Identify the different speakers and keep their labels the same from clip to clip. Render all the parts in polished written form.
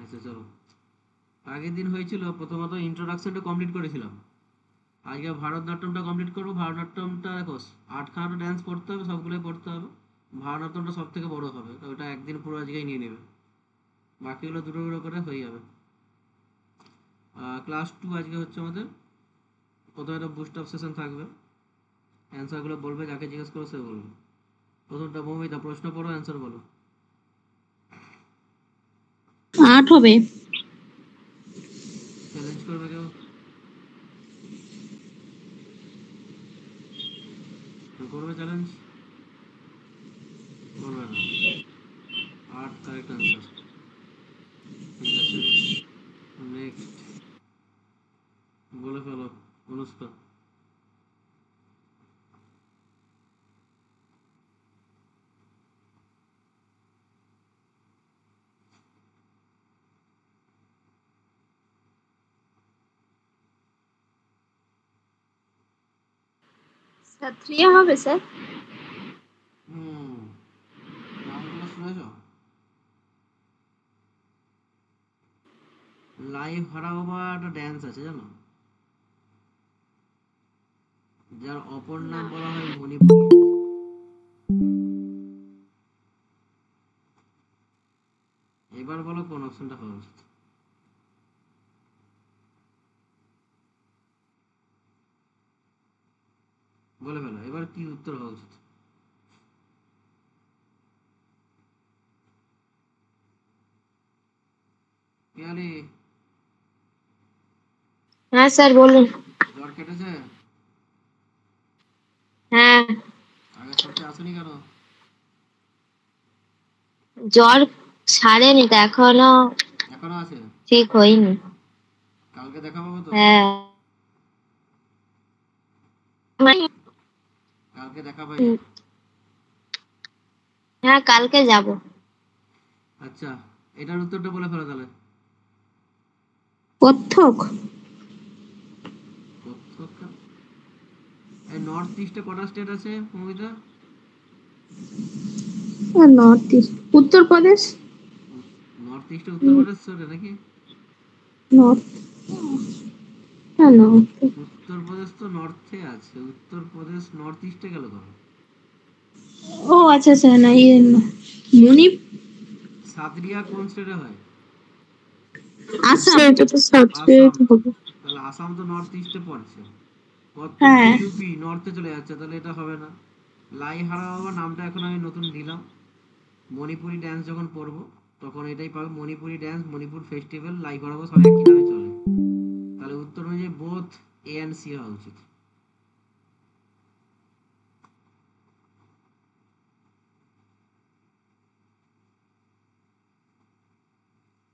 Speaker 1: আচ্ছা চলো, আগের দিন হয়েছিল প্রথমত ইন্ট্রোডাকশনটা কমপ্লিট করেছিলাম, আজকে ভারতনাট্যমটা কমপ্লিট করবো। ভারতনাট্যমটা দেখো 8খানা ড্যান্স পড়তে হবে, সবগুলোই পড়তে হবে। ভারতনাট্যমটা সব থেকে বড় হবে, তো ওটা একদিন পুরো আজকেই নিয়ে নেবে, বাকিগুলো দুটো দুটো করে হয়ে যাবে। ক্লাস 2 আজকে হচ্ছে আমাদের। প্রথমে একটা বুস্ট আপ সেশন থাকবে, অ্যান্সারগুলো বলবে, যাকে জিজ্ঞেস করো সে বলবে। প্রথমটা মৌমিতা, প্রশ্ন পড়ো, অ্যান্সার বলো।
Speaker 2: 8 হবে।
Speaker 1: চ্যালেঞ্জ করবে কেউ? করবে চ্যালেঞ্জ? করবে না। 8 কারেক্ট অ্যান্সার। ঠিক আছে, নেক্সট বলে ফেলো অনুষ্কা।
Speaker 2: স্যার 3 হবে স্যার।
Speaker 1: নামগুলো শুনেছ? লাইভ হারাওবা একটা ড্যান্স আছে জানো, যার অপর নাম বলা হয় মণিপুর। এবার বলো কোন অপশনটা হওয়া উচিত। বলে ফেলো এবার কি উত্তর হওয়া উচিত। পিয়ালি,
Speaker 2: হ্যাঁ স্যার বলুন।
Speaker 1: জ্বর কেটেছে?
Speaker 2: হ্যাঁ,
Speaker 1: আগের সপ্তাহে আসেনি কেন?
Speaker 2: জ্বর ছাড়েনি তো এখনো,
Speaker 1: এখনো আছে?
Speaker 2: ঠিক হয়নি।
Speaker 1: কালকে দেখা পাবো তো?
Speaker 2: হ্যাঁ
Speaker 1: কালকে দেখা পাইনি।
Speaker 2: হ্যাঁ কালকে যাব।
Speaker 1: আচ্ছা, এটার উত্তরটা বলে ফেলো তাহলে।
Speaker 2: কত্থক।
Speaker 1: কত্থক? এই নর্থ ইস্টে কটা স্টেট আছে Mamita?
Speaker 2: North east Uttar Pradesh.
Speaker 1: North ইস্টে উত্তরপ্রদেশ চলে নাকি?
Speaker 2: নর্থ, হ্যাঁ নর্থ।
Speaker 1: উত্তরপ্রদেশ তো নর্থে আছে, উত্তরপ্রদেশ নর্থ ইস্টে গেল কেন?
Speaker 2: ও আচ্ছা আচ্ছা, না ইয়ে মণি
Speaker 1: সাতরিয়া কোন স্টেটে হয়?
Speaker 2: আসাম। এটা তো সাউথ
Speaker 1: আসাম।
Speaker 2: হবে।
Speaker 1: তাহলে আসাম তো নর্থ ইস্টে পড়ছে। কত্থক তো
Speaker 2: হ্যাঁ
Speaker 1: ইউপি নর্থে চলে যাচ্ছে, তাহলে এটা হবে না। লাই হারাওয়া নামটা এখন আমি নতুন দিলাম, মণিপুরি ড্যান্স যখন পড়বো তখন এটাই পাবে, মণিপুরি ড্যান্স, মণিপুর ফেস্টিভ্যাল, লাই হারাওয়া সব একই নামে চলে। তাহলে উত্তর অনুযায়ী বোথ এ অ্যান্ড সি হওয়া উচিত।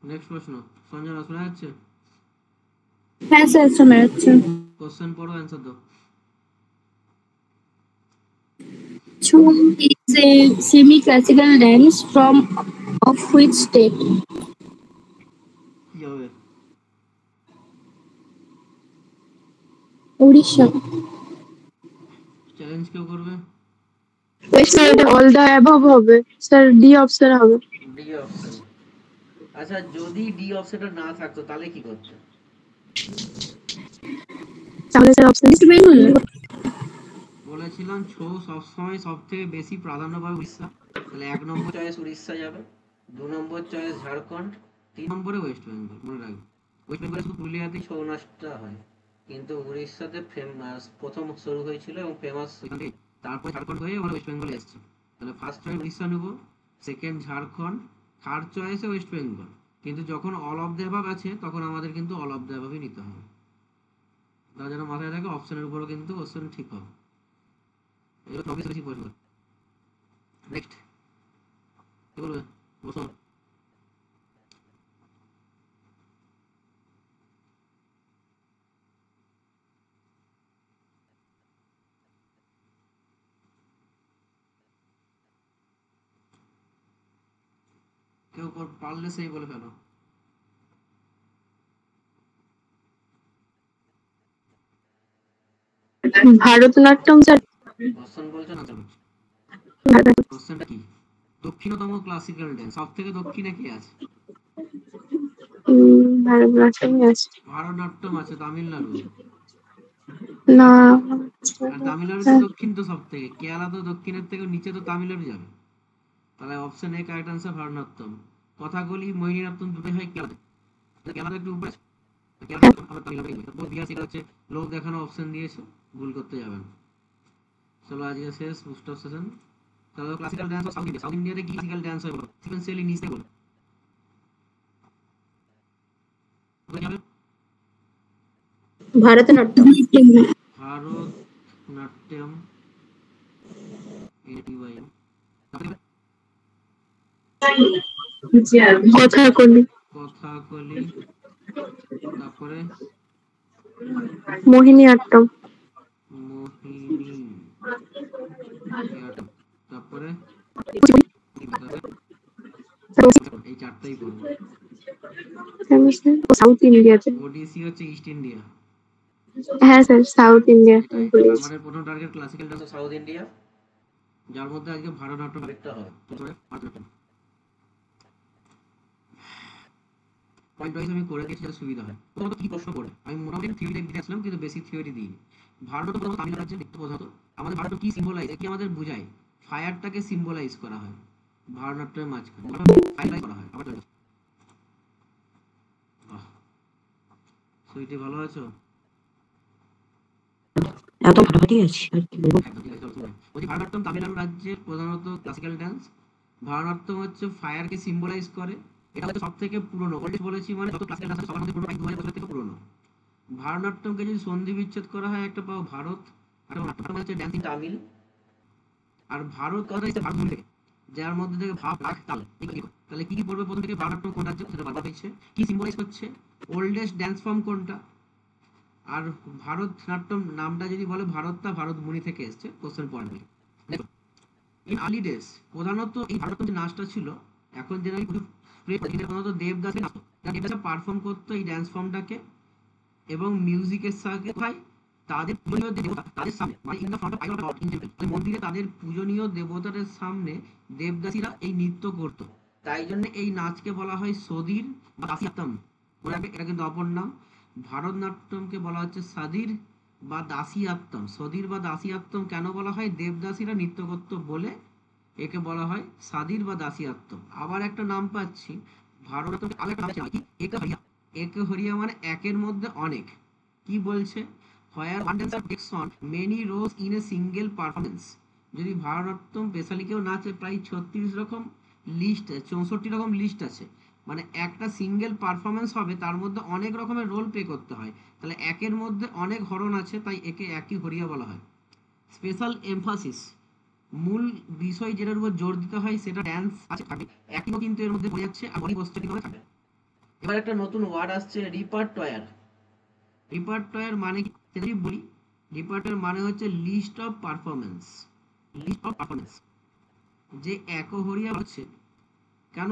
Speaker 1: নেক্সট প্রশ্ন, সঞ্জনা শোনা যাচ্ছে?
Speaker 2: হ্যাঁ স্যার শোনা যাচ্ছে।
Speaker 1: কোশ্চেন পড়ো, অ্যান্সার দাও।
Speaker 2: Chum is a semi-classical dance from of which state?
Speaker 1: কি হবে?
Speaker 2: Odisha.
Speaker 1: চ্যালেঞ্জ কেউ করবে?
Speaker 2: স্যার অল দ্য অ্যাবভ হবে স্যার, ডি অপশন হবে।
Speaker 1: D option? আচ্ছা, যদি ডি অপশনটা না থাকতো তাহলে কি করতে?
Speaker 2: তাহলে স্যার অপশন লিস্ট বের হলো।
Speaker 1: বলেছিলাম ছৌ সবসময় সব থেকে বেশি প্রাধান্য পাবে উড়িষ্যা, তাহলে 1 নম্বর চয়েস উড়িষ্যা যাবে, 2 নম্বর চয়েস ঝাড়খণ্ড, 3 নম্বরে ওয়েস্ট বেঙ্গল। মনে রাখবে, ওয়েস্ট বেঙ্গলে শুধু পুরুলিয়াতে ছৌ নাচটা হয়, কিন্তু উড়িষ্যাতে ফেমাস প্রথম শুরু হয়েছিল এবং ফেমাস, তারপর ঝাড়খণ্ড হয়ে আমরা ওয়েস্ট বেঙ্গলে এসেছে। তাহলে ফার্স্ট চয়েস উড়িষ্যা নেব, সেকেন্ড ঝাড়খণ্ড, থার্ড চয়েসে ওয়েস্ট বেঙ্গল। কিন্তু যখন অল অফ দ্য অ্যাবাভ আছে তখন আমাদের কিন্তু অল অফ দ্য অ্যাবাভই নিতে হবে। তারা যেন মাথায় থাকে, অপশনের উপরও কিন্তু কোশ্চেন ঠিক হবে। এগুলো টপিক বেশি প্রশ্ন। নেক্সট কি বলবে? বসো। কেউ পারলে সেই বলে ফেলো।
Speaker 2: ভারতনাট্যম স্যার।
Speaker 1: কোশ্চেন বলছো না, বলছো কোশ্চেনটা কি? দক্ষিণতম ক্লাসিক্যাল ড্যান্স, সব থেকে দক্ষিণে কি আছে?
Speaker 2: ভারতনাট্যমই আছে।
Speaker 1: ভারতনাট্যম আছে তামিলনাড়ু।
Speaker 2: না।
Speaker 1: আর তামিলনাড়ু তো দক্ষিণ তো সব থেকে, কেরালা তো দক্ষিণের থেকে নিচে, তো তামিলনাড়ু যাবে। তাহলে option A correct answer Bharatanatyam. Kathakali Mohiniyattam দুটোই হয় কেরালাতে। কেরালা একটু উপরে আছে, কেরালা আবার তামিলনাড়ু তারপর বিহার, সেটা হচ্ছে লোক দেখানো অপশন দিয়েছে, ভুল করতে যাবেন। চলো আজকে শেষ মোস্ট অফ সেশন। তাহলে classical dance of south India, south ইন্ডিয়াতে কি ক্লাসিক্যাল ডান্স হয় বলো, সিকোয়েন্সিয়ালি নিচে বলো। কোথায় যাবে?
Speaker 2: ভারতনাট্যম।
Speaker 1: ভারতনাট্যম, ATY। তারপরে
Speaker 2: কথাকলি।
Speaker 1: কথাকলি, তারপরে
Speaker 2: মোহিনীআট্টম।
Speaker 1: মোহিনী আট্টম, তারপরে এই চারটাই পড়বো।
Speaker 2: সাউথ ইন্ডিয়াতে।
Speaker 1: ওডিসি হচ্ছে ইস্ট ইন্ডিয়া।
Speaker 2: হ্যাঁ স্যার, সাউথ ইন্ডিয়া
Speaker 1: এটাই
Speaker 2: ভুলে
Speaker 1: তাহলে
Speaker 2: গেছি।
Speaker 1: আমাদের প্রথম target classical dance south India, যার মধ্যে আজকে ভারতনাট্যম একটা হবে। তারপরে ভারতনাট্যম পয়েন্ট ওয়াইজ আমি করে দিয়েছি যাতে সুবিধা হয়। প্রথমত কি প্রশ্ন করে আমি মোটামুটি থিওরি টাইপ দিয়েছিলাম, কিন্তু বেশি থিওরি দিইনি। ভারতনাট্যম প্রথমত তামিলনাড়ু রাজ্যে দেখতে প্রধানত আমাদের ভারত কি সিম্বলাইজ, কি আমাদের বোঝায়, ফায়ারটাকে সিম্বলাইজ করা হয় ভারতনাট্যমের মাঝখানে, ফায়ার করা হয়। আবার চলে আসো। বাহ, সুইটি ভালো আছো?
Speaker 3: একদম ফাটাফাটি আছে, আর কি বলবো।
Speaker 1: একদম ঠিক আছে, চলো শুনে বলছি। ভারতনাট্যম তামিলনাড়ু রাজ্যের প্রধানত ক্লাসিক্যাল ডান্স। ভারতনাট্যম হচ্ছে ফায়ারকে সিম্বলাইজ করে। এটা হচ্ছে সব থেকে পুরনো, ওল্ডেস্ট বলেছি মানে যত ক্লাসিক্যাল ডান্স আছে সবার মধ্যে পুরনো, 2000 বছরের থেকে পুরনো। ভারতনাট্যমকে যদি সন্ধি বিচ্ছেদ করা হয় একটা পাও ভারত, আর নাট্যম হচ্ছে ড্যান্সিং তামিল। আর ভারত কথা হচ্ছে ভারত থেকে, যার মধ্যে থেকে ভাব রাগ তাল এগুলো। তাহলে কি কি পড়বে প্রথম থেকে, ভারতনাট্যম কোন রাজ্য সেটা বারবার পেয়েছে, কি সিম্বলাইজ করছে, ওল্ডেস্ট ড্যান্স ফর্ম কোনটা। আর ভারতনাট্যম নামটা যদি বলে ভারতটা ভারত মুনি থেকে এসছে, question point. In early days প্রধানত এই ভারতনাট্যম যে নাচটা ছিল, এখন জেনারেলি প্রচুর স্প্রেড করে, কিন্তু প্রধানত দেবদাসে নাচতো, দেবদাসে পারফর্ম করতো এই ড্যান্স ফর্মটাকে। এবং মিউজিকের সাথে কোথায়, তাদের পূজনীয় যে দেবতা তাদের সামনে, মানে in the front of idol of god in temple, মানে মন্দিরে তাদের পূজনীয় দেবতাদের সামনে দেবদাসীরা এই নৃত্য করতো। তাই জন্য এই নাচকে বলা হয় সদির বা দাসিয়াত্তম। মনে রাখবে এটা কিন্তু অপর নাম। ভারতনাট্যমকে বলা হচ্ছে সাদির বা দাসিয়াত্তম। সদির বা দাসিয়াত্তম কেন বলা হয়, দেবদাসীরা নৃত্য করতো বলে একে বলা হয় সাদির বা দাসিয়াত্তম। আবার একটা নাম পাচ্ছি ভারতনাট্যমকে, আবার একটা নাম আছে কি, একহরিয়া। একহরিয়া মানে একের মধ্যে অনেক। কি বলছে, where one dancer takes on many roles in a single performance. যদি ভারতনাট্যম স্পেশালি কেউ নাচে, প্রায় 36 রকম লিস্ট, 64 রকম লিস্ট আছে। মানে একটা সিঙ্গেল পারফরমেন্স হবে, তার মধ্যে অনেক রকমের রোল প্লে করতে হয়। তাহলে একের মধ্যে অনেক হরণ আছে, তাই একে একই হরিয়া বলা হয়। স্পেশাল এমফাসিস, মূল বিষয় যেটার উপর জোর দিতে হয় সেটা ড্যান্স আছে থাকবে, একই কিন্তু এর মধ্যে পড়ে যাচ্ছে, আর বডি পোস্টারিং হবে থাকবে। এবার একটা নতুন ওয়ার্ড আসছে, রিপারটয়ার। রিপারটয়ার মানে কি সেটা যদি বলি, রিপারটয়ার মানে হচ্ছে list of performance. List of performance যে একহরিয়া হচ্ছে, কেন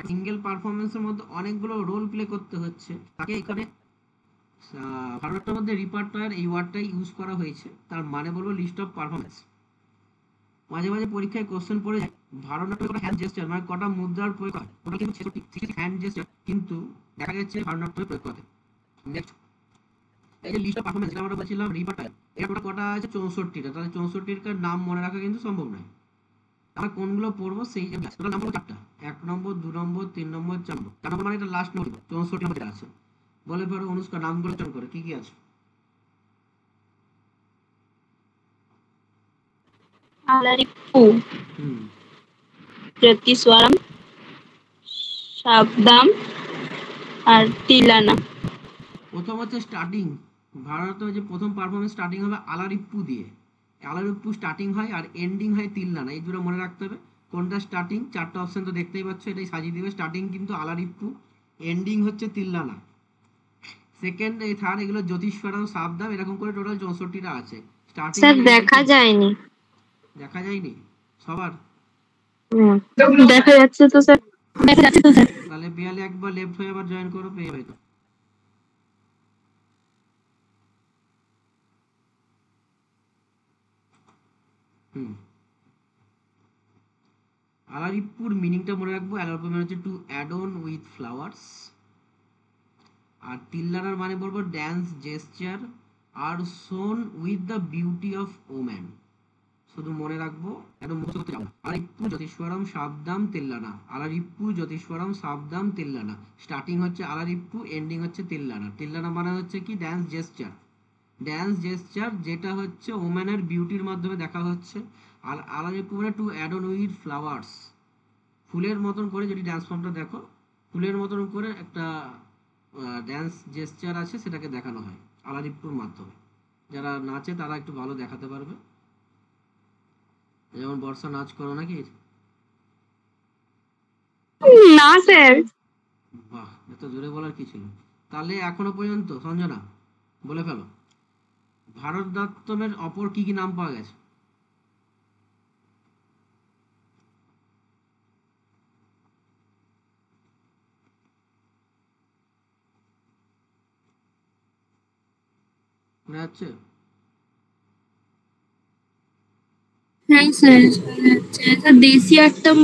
Speaker 1: সিঙ্গেল পারফরমেন্সের মধ্যে অনেকগুলো রোল প্লে করতে হচ্ছে, তাকে এখানে ভারতের মধ্যে রিপারটয়ার এই ওয়ার্ডটাই ইউজ করা হয়েছে। তার মানে বলবো লিস্ট অফ পারফরমেন্স। মাঝে মাঝে পরীক্ষায় কোশ্চেন পড়ে যায় ভারতনাট্যমে কটা হ্যান্ড জেস্টার, মানে কটা মুদ্রার প্রয়োগ হয়, ওটা কিন্তু 66 হ্যান্ড জেস্টার, কিন্তু দেখা যাচ্ছে ভারতনাট্যমে প্রয়োগ করে। নেক্সট, এই যে লিস্ট অফ পারফরমেন্স যেটা আমরা বলছিলাম রিপারটয়ার, এটা টোটাল কটা আছে 64টা। তাহলে 64টার নাম মনে রাখা কিন্তু সম্ভব নয়। আমরা কোনগুলো পড়বো সেই টোটাল নাম হলো 4টা, 1 নম্বর 2 নম্বর 3 নম্বর 4 নম্বর। 4 নম্বর মানে এটা লাস্ট নম্বর, 64 নম্বর যেটা আছে। বলে পড়ো অনুষ্কা নামগুলো চয়ন করে কি কি আছে।
Speaker 2: আলারিপ্পু,
Speaker 1: হুম,
Speaker 2: প্রতিস্বরম, শাবদাম আর তিলানা।
Speaker 1: প্রথম হচ্ছে স্টার্টিং। ভারতে যে প্রথম পারফরমেন্স স্টার্টিং হবে আলারিপ্পু দিয়ে। আলারিপ্পু স্টার্টিং হয় আর এন্ডিং হয় তিল্লানা, এই দুটো মনে রাখতে হবে। কোনটা স্টার্টিং, 4টা অপশন তো দেখতেই পাচ্ছ, এটাই সাজিয়ে দিবে। স্টার্টিং কিন্তু আলারিপ্পু, এন্ডিং হচ্ছে তিল্লানা। সেকেন্ড এই থার্ড এগুলো জ্যোতিষ্বরম সাবধাম, এরকম করে টোটাল 64টা আছে। স্টার্টিং
Speaker 2: স্যার
Speaker 1: আর এন্ডিং
Speaker 2: দেখা যায়নি।
Speaker 1: দেখা যায়নি সবার।
Speaker 2: দেখা যাচ্ছে তো স্যার। দেখা যাচ্ছে তো স্যার।
Speaker 1: তাহলে বিয়ালে একবার লেফট হয়ে আবার জয়েন করো, পেয়ে যাবে তো। হুম, আলারিপুর মিনিংটা মনে রাখবো। আলারিপুর মানে হচ্ছে to add on with flowers. আর তিল্লানার মানে বলবো ড্যান্স জেস্চার আর শোন with the beauty of woman. শুধু মনে রাখবো, একদম মুখস্থ করতে যাবো না। আলারিপ্পু জ্যোতিষ্বরম শাবদাম তিল্লানা, আলারিপ্পু জ্যোতিষ্বরম শাবদাম তিল্লানা। স্টার্টিং হচ্ছে আলারিপ্পু, এন্ডিং হচ্ছে তিল্লানা। তিল্লানা মানে হচ্ছে কি ড্যান্স জেস্চার, ড্যান্স জেস্চার যেটা হচ্ছে ওম্যানের বিউটির মাধ্যমে দেখা হচ্ছে। আর আলারিপ্পু মানে টু অ্যাডন উইথ ফ্লাওয়ার্স, ফুলের মতন করে যদি ড্যান্স ফর্মটা দেখো, ফুলের মতন করে একটা ড্যান্স জেস্চার আছে, সেটাকে দেখানো হয় আলারিপ্পুর মাধ্যমে। যারা নাচে তারা একটু ভালো দেখাতে পারবে, যেমন বর্ষা নাচ করো নাকি?
Speaker 2: না স্যার।
Speaker 1: বাহ, এত জোরে বলার কি ছিল? তাহলে এখনো পর্যন্ত সঞ্জনা বলে ফেলো, ভারতনাট্যমের অপর কি কি নাম পাওয়া গেছে? মনে হচ্ছে?
Speaker 2: হ্যাঁ স্যার, স্যার দেশি আট্টম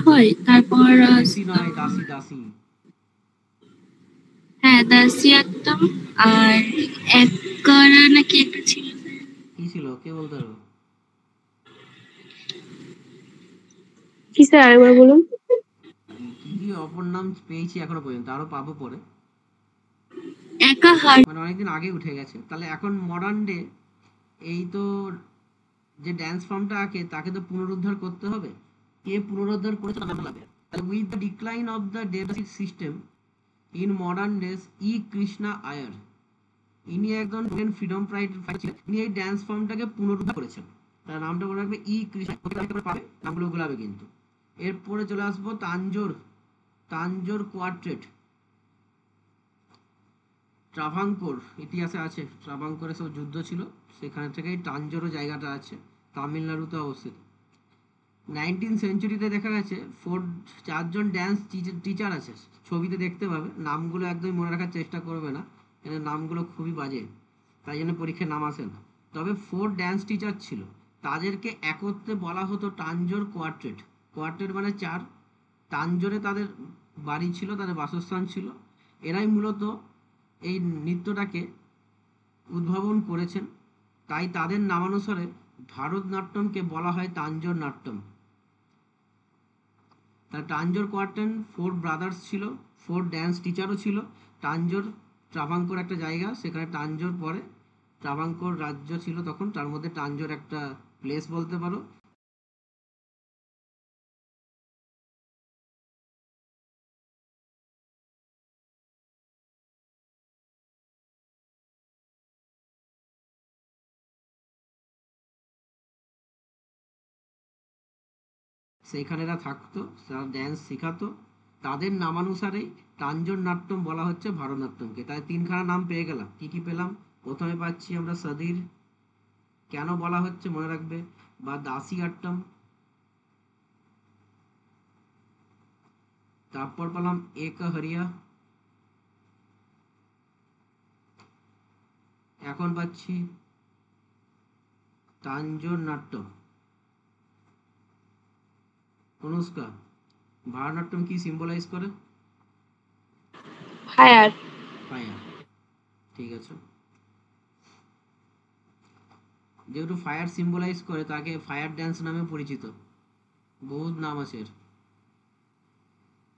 Speaker 2: হয়, তারপর
Speaker 1: দাসী নয়, দাসী দাসী।
Speaker 2: হ্যাঁ দাসি আট্টম, আর এক করা নাকি একটা ছিল।
Speaker 1: কি ছিল, কে বলতে পারো?
Speaker 2: কি স্যার আরেকবার বলুন।
Speaker 1: কি কি অপর নাম পেয়েছি এখনো পর্যন্ত, আরো পাবো পরে,
Speaker 2: একা হার।
Speaker 1: মানে অনেকদিন আগে উঠে গেছে। তাহলে এখন মডার্ন ডে এই তো যে ড্যান্স ফর্মটা আঁকে তাকে তো পুনরুদ্ধার করতে হবে। কে পুনরুদ্ধার করেছে নাম লাগবে। তাহলে with the decline of the devadasi system in modern days, E Krishna Iyer, ইনি একজন ফ্রিডম ফাইটার ছিলেন। ইনি এই ড্যান্স ফর্মটাকে পুনরুদ্ধার করেছেন। তার নামটা মনে রাখবে, ই কৃষ্ণা। পাবে, নামগুলো গোলাবে কিন্তু। এরপরে চলে আসবো তাঞ্জোর, তাঞ্জোর কোয়ার্টেট। ট্রাভাঙ্কোর ইতিহাসে আছে, ট্রাভাঙ্কোরে সব যুদ্ধ ছিল, সেখান থেকেই তাঞ্জোরও জায়গাটা আছে, তামিলনাড়ুতে অবস্থিত। 19th সেঞ্চুরিতে দেখা গেছে চারজন ড্যান্স টিচার আছে, ছবিতে দেখতে পাবে। নামগুলো একদমই মনে রাখার চেষ্টা করবে না, এদের নামগুলো খুবই বাজে, তাই জন্য পরীক্ষায় নাম আসে না। তবে 4 ড্যান্স টিচার ছিল, তাদেরকে একত্রে বলা হতো তাঞ্জোর কোয়ার্টেট। কোয়ার্টেট মানে 4। তাঞ্জোরে তাদের বাড়ি ছিল, তাদের বাসস্থান ছিল। এরাই মূলত এই নৃত্যটাকে উদ্ভাবন করেছেন, তাই তাদের নামানুসারে ভারতনাট্যমকে বলা হয় তাঞ্জোর নাট্যম। তার তাঞ্জোর কোয়ার্টেন 4 ব্রাদার্স ছিল, 4 ড্যান্স টিচারও ছিল। তাঞ্জোর ট্রাভাঙ্কোর একটা জায়গা, সেখানে তাঞ্জোর পরে ট্রাভাঙ্কোর রাজ্য ছিল তখন, তার মধ্যে তাঞ্জোর একটা প্লেস বলতে পারো। সেইখানে এরা থাকতো, তারা ড্যান্স শেখাতো, তাদের নামানুসারেই তাঞ্জোর নাট্যম বলা হচ্ছে ভারতনাট্যমকে। তাই 3খানা নাম পেয়ে গেলাম। কি কি পেলাম? প্রথমে পাচ্ছি আমরা সদির, কেন বলা হচ্ছে মনে রাখবে, বা দাসী আট্টম। তারপর পেলাম একহরিয়া। এখন পাচ্ছি তাঞ্জোর নাট্যম। অনুষ্কা, ভারতনাট্যম কি সিম্বলাইজ করে?
Speaker 2: ফায়ার।
Speaker 1: ফায়ার। ঠিক আছে, যেহেতু ফায়ার সিম্বলাইজ করে তাকে ফায়ার ড্যান্স নামে পরিচিত। বহুত নাম আছে এর।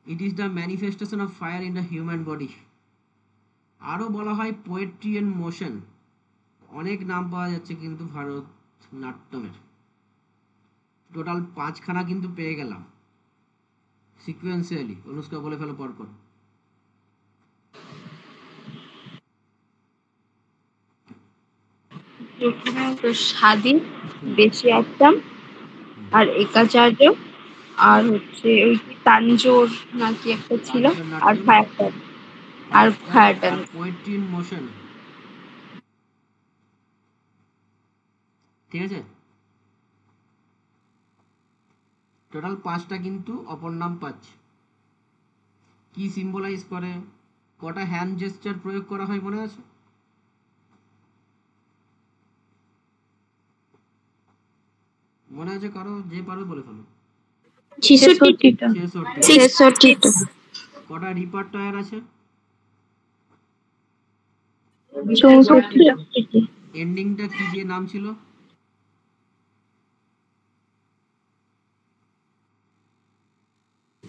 Speaker 1: It is the manifestation of fire in the human body. আরও বলা হয় পোয়েট্রি অ্যান্ড মোশন। অনেক নাম পাওয়া যাচ্ছে কিন্তু ভারতনাট্যমের। টোটাল 5খানা কিন্তু পেয়ে গেলাম সিকুয়েন্সিয়ালি। অনুষ্কা বলে ফেলো পরপর।
Speaker 2: প্রথমে তো স্বাধীন,
Speaker 1: হুম,
Speaker 2: বেশি একদম,
Speaker 1: হুম।
Speaker 2: আর একাচার্য, আর হচ্ছে ওই কি তাঞ্জোর নাকি একটা ছিল,
Speaker 1: তাঞ্জোর
Speaker 2: আর
Speaker 1: নাট্যম,
Speaker 2: ফায়ার, আর
Speaker 1: ফায়ার
Speaker 2: ফায়ার
Speaker 1: ড্যান্স আর
Speaker 2: ডান্স।
Speaker 1: Poetry in motion. ঠিক আছে, টোটাল 5টা কিন্তু অপর নাম পাচ্ছে। কি সিম্বলাইজ করে, কটা হ্যান্ড জেস্টার প্রয়োগ করা হয় মনে আছে? মনে আছে কারো? যে পারো বলে ফেলো।
Speaker 2: 66টা।
Speaker 1: 66টা।
Speaker 2: 66টা।
Speaker 1: কটা রিপার্টয়ার আছে?
Speaker 2: 64টা।
Speaker 1: এন্ডিংটা কি দিয়ে নাম ছিল?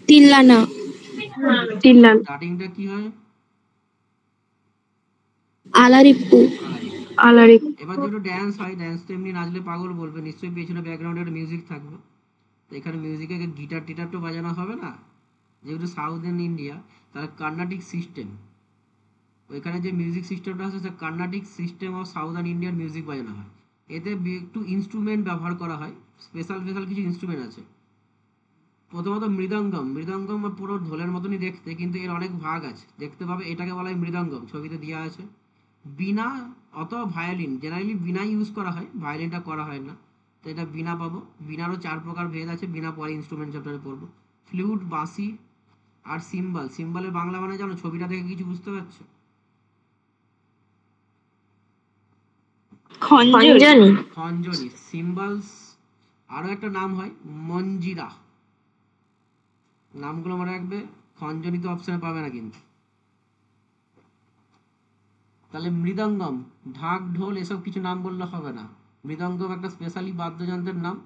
Speaker 2: তিল্লানা। তিল্লান।
Speaker 1: স্টার্টিংটা কি হয়?
Speaker 2: আলারিপ্পু।
Speaker 1: আলারিপ্পু।
Speaker 2: আলারিপ।
Speaker 1: এবার যেহেতু ড্যান্স হয়, ড্যান্স তো এমনি নাচলে পাগল বলবে, নিশ্চয়ই পেছনে ব্যাকগ্রাউন্ডে একটা মিউজিক থাকবে। তো এখানে মিউজিকে গিটার টিটার তো বাজানো হবে না, যেহেতু সাউথ ইন্ডিয়া, তার কার্নাটিক সিস্টেম। ওইখানে যে মিউজিক সিস্টেমটা আছে সে কার্নাটিক সিস্টেম অফ সাউদার্ন ইন্ডিয়ার মিউজিক বাজানো হয়। এতে একটু ইনস্ট্রুমেন্ট ব্যবহার করা হয়, স্পেশাল স্পেশাল কিছু ইনস্ট্রুমেন্ট আছে। প্রথমত মৃদঙ্গম। মৃদঙ্গম পুরো ঢোলের মতনই দেখতে, কিন্তু এর অনেক ভাগ আছে, দেখতে পাবে। এটাকে বলা হয় মৃদঙ্গম, ছবিতে দেওয়া আছে। বীণা অথবা ভায়োলিন, জেনারেলি বীণা ইউজ করা হয়, ভায়োলিনটা করা হয় না, তো এটা বীণা পাবো। বীণারও 4 প্রকার ভেদ আছে, বীণা পরে ইনস্ট্রুমেন্ট চ্যাপ্টারে পড়বো। ফ্লুট, বাঁশি আর সিম্বল। সিম্বলের বাংলা মানে জানো? ছবিটা দেখে কিছু বুঝতে পারছো?
Speaker 2: খঞ্জনি।
Speaker 1: খঞ্জনি। সিম্বলস আরও একটা নাম হয় মঞ্জিরা। নামগুলো মনে রাখবে, খঞ্জনি তো অপশানে পাবে না কিন্তু। তাহলে মৃদঙ্গম, ঢাক, ঢোল এসব কিছু নাম বললে হবে না। মৃদঙ্গম একটা স্পেশালি বাদ্যযন্ত্রের নাম।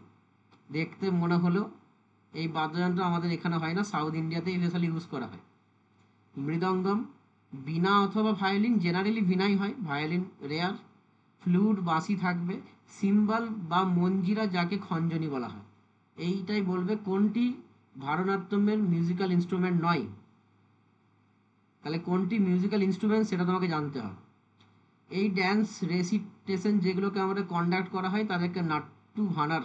Speaker 1: দেখতে মনে হলেও এই বাদ্যযন্ত্র আমাদের এখানে হয় না, সাউথ ইন্ডিয়াতেই স্পেশালি ইউজ করা হয়। মৃদঙ্গম, বীণা অথবা ভায়োলিন, জেনারেলি বীণাই হয়, ভায়োলিন রেয়ার। ফ্লুট, বাঁশি থাকবে। সিম্বল বা মঞ্জিরা, যাকে খঞ্জনি বলা হয়। এইটাই বলবে কোনটি ভারতনাট্যমের মিউজিক্যাল ইনস্ট্রুমেন্ট নয়। তাহলে কোনটি মিউজিক্যাল ইনস্ট্রুমেন্ট সেটা তোমাকে জানতে হবে। এই ড্যান্স রেসিটেশন যেগুলোকে আমাদের কন্ডাক্ট করা হয় তাদেরকে নাট্টু ভানার।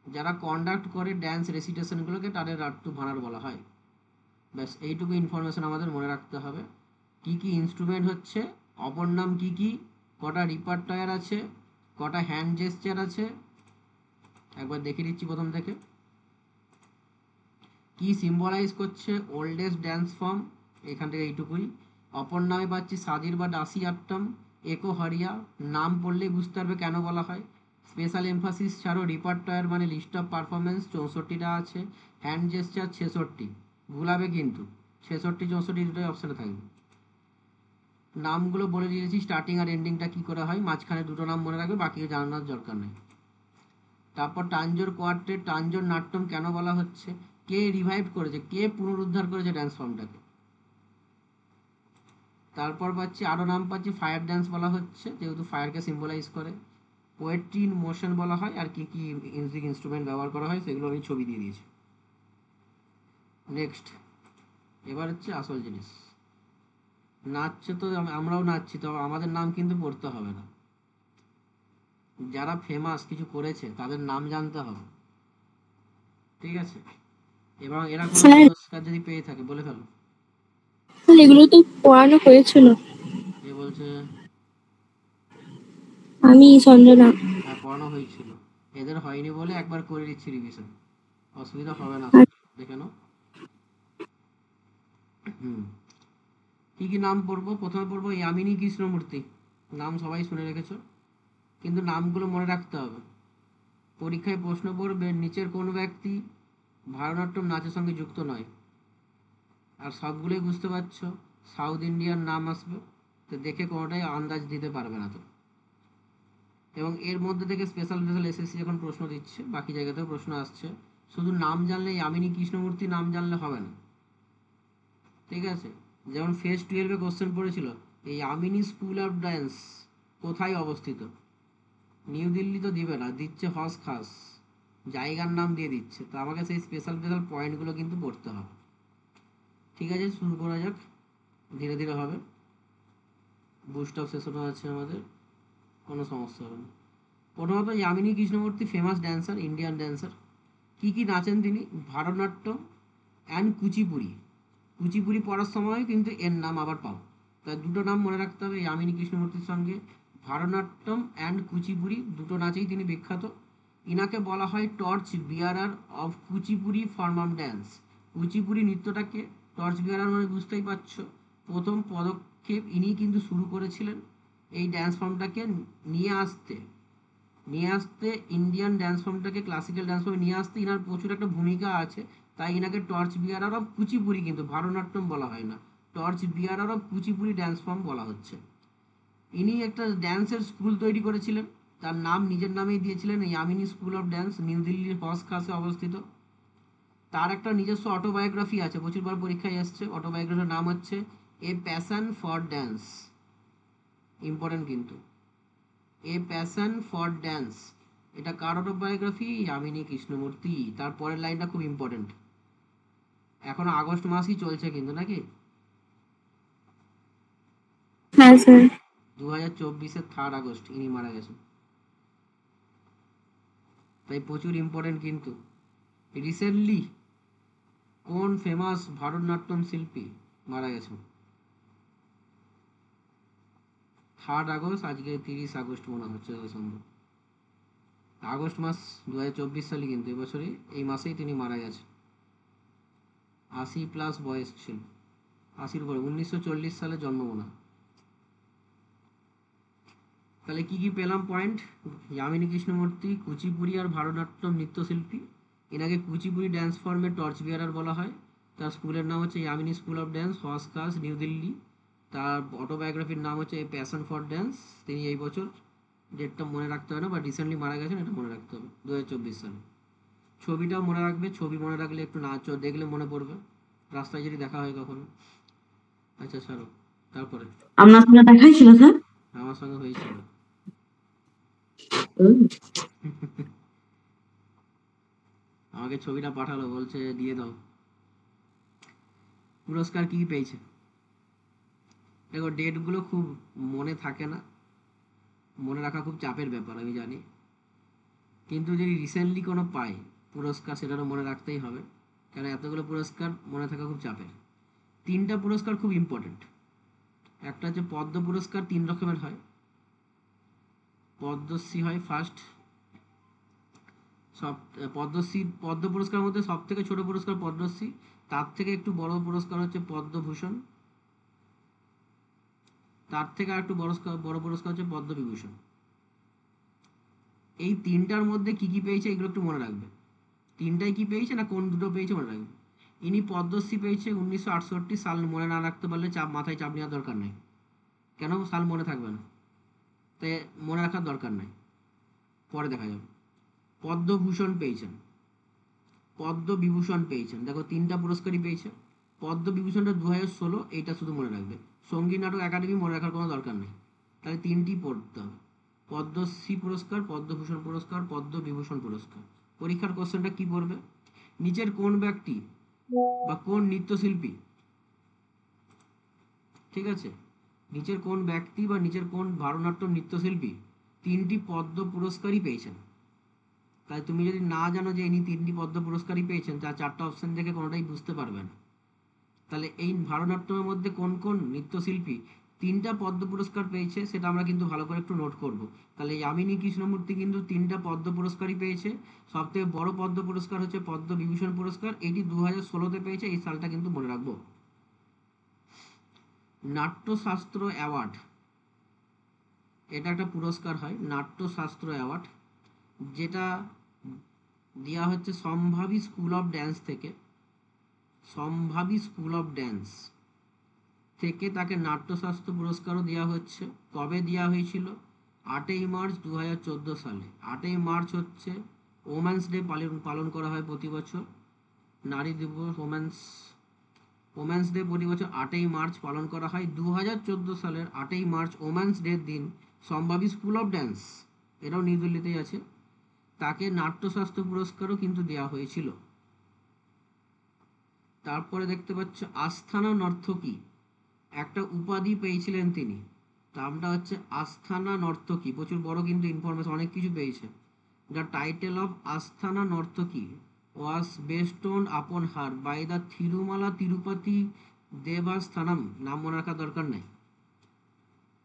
Speaker 1: যারা কন্ডাক্ট করে ড্যান্স রেসিটেশনগুলোকে তাদের নাট্টু ভানার বলা হয়। ব্যাস এইটুকু ইনফরমেশন আমাদের মনে রাখতে হবে। কি কি ইনস্ট্রুমেন্ট হচ্ছে, অপর নাম কি কি, কটা রিপার্টয়ার আছে, কটা হ্যান্ড জেস্চার আছে, একবার দেখে দিচ্ছি প্রথম থেকে। কি সিম্বলাইজ করছে ওল্ডেস্ট ড্যান্স ফর্ম, এখান থেকে এইটুকুই। অপর নামে পাচ্ছি সাদির বা দাসী আট্টম, একো হরিয়া। নাম পড়লেই বুঝতে পারবে কেন বলা হয়। স্পেশাল এমফাসিস ছাড়াও রিপার্টয়ার মানে লিস্ট অফ পারফরমেন্স 64টা আছে। Hand gesture 66। ভুলাবে কিন্তু, 66 64 দুটোই অপশানে থাকবে। নামগুলো বলে দিয়েছি, স্টার্টিং আর এন্ডিংটা কি করে হয়, মাঝখানে দুটো নাম মনে রাখবে, বাকি জানানোর দরকার নেই। তারপর তাঞ্জোর কোয়ার্টেট, তাঞ্জোর নাট্যম কেন বলা হচ্ছে, কে রিভাইভ করেছে, কে পুনরুদ্ধার করেছে ড্যান্স ফর্মটাকে। তারপর পাচ্ছি আরও নাম পাচ্ছি, ফায়ার ড্যান্স বলা হচ্ছে যেহেতু ফায়ারকে সিম্বলাইজ করে। পোয়েট্রি ইন মোশন বলা হয়, আর কি কি মিউজিক ইনস্ট্রুমেন্ট ব্যবহার করা হয় সেগুলো আমি ছবি দিয়ে দিয়েছি। নেক্সট, এবার হচ্ছে আসল জিনিস। নাচছে তো আমরাও নাচছি, তো আমাদের নাম কিন্তু পড়তে হবে না। যারা ফেমাস কিছু করেছে তাদের নাম জানতে হবে, ঠিক আছে? এবং এরা কোনো
Speaker 2: স্যার,
Speaker 1: পুরস্কার যদি পেয়ে থাকে বলে ফেলো।
Speaker 2: এগুলো তো পড়ানো হয়েছিল।
Speaker 1: কে বলছে?
Speaker 2: আমি সঞ্জনা।
Speaker 1: হ্যাঁ, পড়ানো হয়েছিল। এদের হয়নি বলে একবার করে দিচ্ছি রিভিশন, অসুবিধা হবে না, দেখে নাও। হুম, কি কি নাম পড়বো? প্রথমে পড়বো ইয়ামিনী কৃষ্ণমূর্তি। নাম সবাই শুনে রেখেছো, কিন্তু নামগুলো মনে রাখতে হবে। পরীক্ষায় প্রশ্ন পড়বে নিচের কোন ব্যক্তি ভারতনাট্যম নাচের সঙ্গে যুক্ত নয়। আর সবগুলোই বুঝতে পারছো, সাউথ ইন্ডিয়ান নাম আসবে, তো দেখে কোনোটাই আন্দাজ দিতে পারবে না তো। এবং এর মধ্যে থেকে স্পেশাল স্পেশাল এসএসসি যখন প্রশ্ন দিচ্ছে, বাকি জায়গাতেও প্রশ্ন আসছে, শুধু নাম জানলে, ইয়ামিনী কৃষ্ণমূর্তি নাম জানলে হবে না, ঠিক আছে? যেমন ফেজ 12-এ কোশ্চেন পড়েছিল, এই ইয়ামিনী স্কুল অফ ডান্স কোথায় অবস্থিত? নিউ দিল্লি তো দিবে না, দিচ্ছে হস খাস, জায়গার নাম দিয়ে দিচ্ছে, তো আমাকে সেই স্পেশাল স্পেশাল পয়েন্টগুলো কিন্তু পড়তে হবে। ঠিক আছে, শুরু করা যাক, ধীরে ধীরে হবে, বুস্ট অফ সেশনও আছে আমাদের, কোনো সমস্যা হবে না। প্রথমত Yamini Krishnamurthy famous dancer, Indian dancer. কি কি নাচেন তিনি? ভারতনাট্যম অ্যান্ড কুচিপুড়ি। কুচিপুড়ি পড়ার সময় কিন্তু এর নাম আবার পাও, তাই দুটো নাম মনে রাখতে হবে ইয়ামিনী কৃষ্ণমূর্তির সঙ্গে। ভারতনাট্যম অ্যান্ড কুচিপুড়ি দুটো নাচেই তিনি বিখ্যাত। ইনাকে বলা হয় torch bearer of Kuchipudi form of dance. Kuchipudi নৃত্যটাকে টর্চ বিয়ারার মানে বুঝতেই পারছো, প্রথম পদক্ষেপ ইনি কিন্তু শুরু করেছিলেন এই ড্যান্স ফর্মটাকে নিয়ে আসতে ইন্ডিয়ান ড্যান্স ফর্মটাকে ক্লাসিক্যাল ড্যান্স ফর্মে নিয়ে আসতে ইনার প্রচুর একটা ভূমিকা আছে। তাই ইনাকে টর্চ বিয়ারার অফ কুচিপুড়ি, কিন্তু ভারতনাট্যম বলা হয় না, torch bearer of Kuchipudi dance form বলা হচ্ছে। ইনি একটা ড্যান্সের স্কুল তৈরি করেছিলেন, তার নাম নিজের নামেই দিয়েছিলেন Yamini school of dance, new দিল্লির হস খাসে অবস্থিত। তার একটা নিজস্ব অটোবায়োগ্রাফি আছে, প্রচুরবার পরীক্ষায় এসছে, অটোবায়োগ্রাফির নাম হচ্ছে এ প্যাশন ফর ড্যান্স। ইম্পর্টেন্ট কিন্তু, এ প্যাশন ফর ড্যান্স, এটা কার অটোবায়োগ্রাফি? ইয়ামিনী কৃষ্ণমূর্তি। তার পরের লাইনটা খুব ইম্পর্টেন্ট, এখনো আগস্ট মাসই চলছে কিন্তু, নাকি?
Speaker 2: হ্যাঁ স্যার।
Speaker 1: 2024-এর 3 আগস্ট ইনি মারা গেছেন, তাই প্রচুর ইম্পর্টেন্ট কিন্তু। রিসেন্টলি কোন ফেমাস ভারতনাট্যম শিল্পী মারা গেছেন? 3 আগস্ট, আজকে 30 আগস্ট মনে হচ্ছে যত সম্ভব। আগস্ট মাস 2024 সালে কিন্তু, এবছরই এই মাসেই তিনি মারা গেছেন। 80+ বয়স ছিল, 80-র উপরে, 1940 সালে জন্ম মনে হয়। তাহলে কি কি পেলাম পয়েন্ট? ইয়ামিনী কৃষ্ণমূর্তি কুচিপুড়ি আর ভারতনাট্যম নৃত্যশিল্পী। এনাকে কুচিপুড়ি ড্যান্স ফর্মে টর্চ বিয়ারার বলা হয়। তার স্কুলের নাম হচ্ছে ইয়ামিনী স্কুল অফ ড্যান্স, হস খাস, নিউ দিল্লি। তার অটোবায়োগ্রাফির নাম হচ্ছে এ প্যাশন ফর ড্যান্স। তিনি এই বছর, ডেটটা মনে রাখতে হয় না, বা রিসেন্টলি মারা গেছেন, এটা মনে রাখতে হবে, 2024 সালে। ছবিটাও মনে রাখবে, ছবি মনে রাখলে একটু নাচ দেখলে মনে পড়বে, রাস্তায় যদি দেখা হয় কখনো। আচ্ছা ছাড়ো, তারপরে
Speaker 3: আপনার সঙ্গে দেখাই ছিল স্যার?
Speaker 1: আমার সঙ্গে হয়েছিল, আমাকে ছবিটা পাঠালো, বলছে দিয়ে দাও। পুরস্কার কি পেয়েছে? দেখো, ডেটগুলো খুব মনে থাকে না, মনে রাখা খুব চাপের ব্যাপার আমি জানি, কিন্তু যদি রিসেন্টলি কোনো পাই পুরস্কার, সেটারও মনে রাখতেই হবে, কারণ এতগুলো পুরস্কার মনে থাকা খুব চাপের। 3টা পুরস্কার খুব ইম্পর্টেন্ট। একটা হচ্ছে পদ্ম পুরস্কার, 3 রকমের হয়। পদ্মশ্রী হয় ফার্স্ট, সব পদ্মশ্রী, পদ্ম পুরস্কারের মধ্যে সব থেকে ছোট পুরস্কার পদ্মশ্রী, তার থেকে একটু বড় পুরস্কার হচ্ছে পদ্মভূষণ, তার থেকে আর একটু বড় পুরস্কার হচ্ছে পদ্মবিভূষণ। এই 3টার মধ্যে কি কি পেয়েছে এগুলো একটু মনে রাখবে, 3টাই কি পেয়েছে না কোন দুটো পেয়েছে মনে রাখবে। ইনি পদ্মশ্রী পেয়েছে 1968 সাল, মনে না রাখতে পারলে মাথায় চাপ নেওয়ার দরকার নেই, কেন সাল মনে থাকবে না, তাই মনে রাখার দরকার নাই, পরে দেখা যাবে। পদ্মভূষণ পেয়েছেন, পদ্মবিভূষণ পেয়েছেন, দেখো 3টা পুরস্কারই পেয়েছে। পদ্মবিভূষণটা 2016, এইটা শুধু মনে রাখবে। সঙ্গীত নাটক একাডেমি মনে রাখার কোনো দরকার নেই, তাহলে 3টি পড়তে হবে, পদ্মশ্রী পুরস্কার, পদ্মভূষণ পুরস্কার, পদ্মবিভূষণ পুরস্কার। পরীক্ষার কোশ্চেনটা কি পড়বে? নিচের কোন ব্যক্তি বা কোন নৃত্যশিল্পী, ঠিক আছে, নিচের কোন ব্যক্তি বা নিচের কোন ভারতনাট্যম নৃত্যশিল্পী 3টি পদ্ম পুরস্কারই পেয়েছেন? তাই তুমি যদি না জানো যে ইনি 3টি পদ্ম পুরস্কারই পেয়েছেন, তার 4টা অপশন দেখে কোনোটাই বুঝতে পারবে না। তাহলে এই ভারতনাট্যমের মধ্যে কোন কোন নৃত্যশিল্পী 3টা পদ্ম পুরস্কার পেয়েছে, সেটা আমরা কিন্তু ভালো করে একটু নোট করব। তাহলে যামিনী কৃষ্ণমূর্তি কিন্তু 3টা পদ্ম পুরস্কারই পেয়েছে। সবথেকে বড় পদ্ম পুরস্কার হচ্ছে পদ্মবিভূষণ পুরস্কার, এটি 2016-তে পেয়েছে, এই সালটা কিন্তু মনে রাখবো। নাট্যশাস্ত্র অ্যাওয়ার্ড, এটা একটা পুরস্কার হয় নাট্যশাস্ত্র অ্যাওয়ার্ড, যেটা দেওয়া হচ্ছে সম্ভাবী স্কুল অফ ড্যান্স থেকে। সম্ভাবী স্কুল অফ ড্যান্স থেকে তাকে নাট্যশাস্ত্র পুরস্কারও দেওয়া হচ্ছে। কবে দেওয়া হয়েছিল? 8ই মার্চ 2014 সালে। 8ই মার্চ হচ্ছে ওমেন্স ডে, পালন করা হয় প্রতি বছর। নারী দিবস, ওমেন্স ডে প্রতি বছর 8ই মার্চ পালন করা হয়। 2014 সালের 8ই মার্চ ওমেন্স ডের দিন সম্ভাবী স্কুল অফ ড্যান্স, এটাও নিউ দিল্লিতেই আছে, তাকে নাট্যশাস্ত্র পুরস্কারও কিন্তু দেওয়া হয়েছিল। তারপরে দেখতে পাচ্ছ আস্থানা নর্তকী, একটা উপাধি পেয়েছিলেন তিনি, নামটা হচ্ছে আস্থানা নর্তকী। প্রচুর বড় কিন্তু ইনফরমেশন, অনেক কিছু পেয়েছে। দ্য টাইটেল অফ আস্থানা নর্তকী ওয়াজ বেস্টন আপন হার বাই দ্য থিরুমালা তিরুপতি দেবাস্থানাম। নাম মনে রাখার দরকার নেই,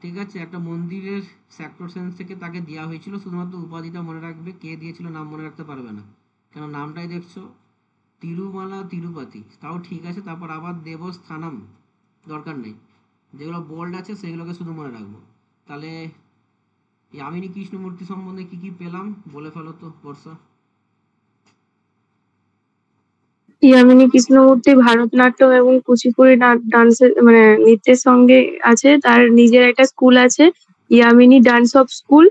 Speaker 1: ঠিক আছে? একটা মন্দিরের সেক্টর সেন্স থেকে তাকে দেওয়া হয়েছিল, শুধুমাত্র উপাধিটা মনে রাখবে, কে দিয়েছিল নাম মনে রাখতে পারবে না, কেন নামটাই দেখছো তিরুমালা তিরুপতি, তাও ঠিক আছে। তারপর আবার দেবস্থানাম দরকার নেই, যেগুলো বোল্ড আছে সেগুলোকে শুধু মনে রাখবো। তাহলে যামিনী কৃষ্ণমূর্তি সম্বন্ধে কি কি পেলাম বলে ফেলো তো বর্ষা।
Speaker 2: ইয়ামিনী কৃষ্ণমূর্তি ভারতনাট্যম এবং কুচিপুড়ি ডান্সের মানে নৃত্যের সঙ্গে আছে। তার নিজের একটা স্কুল আছে, ইয়ামিনী ডান্স অফ স্কুল।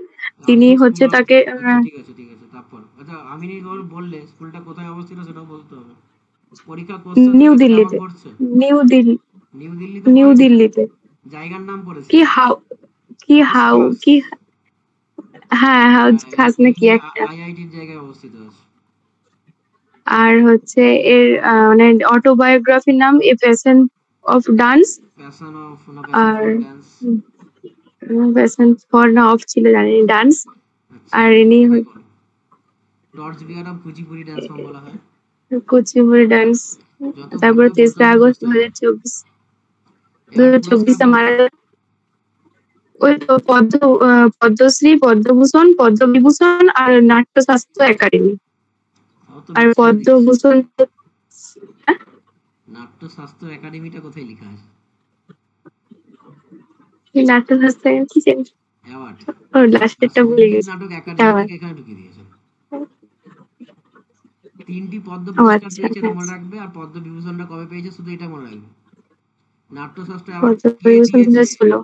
Speaker 2: তিনি
Speaker 1: আমিনি স্কুল
Speaker 2: হচ্ছে
Speaker 1: অফ,
Speaker 2: তাকে
Speaker 1: আচ্ছা ঠিক আছে ঠিক আছে। তারপর আচ্ছা আমিনি বললে স্কুলটা কোথায় অবস্থিত সেটাও বলতে হবে। পরীক্ষা কোশ্চেন
Speaker 2: নিউ
Speaker 1: সেটা কেমন
Speaker 2: দিল্লিতে,
Speaker 1: করছে?
Speaker 2: নিউ দিল্লি,
Speaker 1: নিউ দিল্লিতে
Speaker 2: নিউ
Speaker 1: পড়েছে,
Speaker 2: দিল্লিতে।
Speaker 1: জায়গার নাম পড়েছে।
Speaker 2: কি হাউ, কি
Speaker 1: খাস
Speaker 2: হাউ,
Speaker 1: খাস,
Speaker 2: কি, হ্যাঁ হাউস খাস নাকি
Speaker 1: দিল্লি
Speaker 2: একটা।
Speaker 1: আইআইটির জায়গায় অবস্থিত আছে।
Speaker 2: আর হচ্ছে এর মানে অটোবায়োগ্রাফির নাম a passion of dance.
Speaker 1: Passion of না প্যাশন
Speaker 2: আর
Speaker 1: ফর ড্যান্স।
Speaker 2: প্যাশন ফর না অফ ছিল জানি ডান্স।
Speaker 1: আচ্ছা
Speaker 2: আর ইনি
Speaker 1: ওটাকে বলো torch bearer of Kuchipudi dance form বলা হয়।
Speaker 2: কুচিপুড়ি ডান্স।
Speaker 1: যত
Speaker 2: তারপর
Speaker 1: বলবে তত
Speaker 2: 3রা আগস্ট
Speaker 1: মুখস্থ
Speaker 2: দু
Speaker 1: হয়ে
Speaker 2: হাজার
Speaker 1: যাবে।
Speaker 2: চব্বিশ দু
Speaker 1: এবার
Speaker 2: হাজার
Speaker 1: পুরস্কার
Speaker 2: চব্বিশে
Speaker 1: বলো।
Speaker 2: মারা যান। ওই তো পদ্মশ্রী, পদ্মভূষণ, পদ্মবিভূষণ আর নাট্যশাস্ত্র একাডেমি।
Speaker 1: তাও তো
Speaker 2: আর
Speaker 1: বেশি হয়ে গেছে।
Speaker 2: পদ্মভূষণ, হ্যাঁ?
Speaker 1: নাট্যশাস্ত্র একাডেমিটা কোথায় লেখা আছে?
Speaker 2: এই নাট্যশাস্ত্র কি জানি,
Speaker 1: অ্যাওয়ার্ড,
Speaker 2: ও
Speaker 1: আর
Speaker 2: লাস্টেরটা ভুলে
Speaker 1: সঙ্গীত
Speaker 2: গেছি।
Speaker 1: নাটক একাডেমি
Speaker 2: আবার,
Speaker 1: থেকে এখানে ঢুকিয়ে দিয়েছে। 3টি পদ্ম
Speaker 2: ও
Speaker 1: পুরস্কার
Speaker 2: আচ্ছা
Speaker 1: পেয়েছে, এটা মনে
Speaker 2: আচ্ছা।
Speaker 1: রাখবে। আর পদ্মবিভূষণটা কবে পেয়েছে শুধু এটা মনে রাখবে। নাট্যশাস্ত্র অ্যাওয়ার্ড কে
Speaker 2: পদ্মবিভূষণ
Speaker 1: দিয়েছে,
Speaker 2: 2016।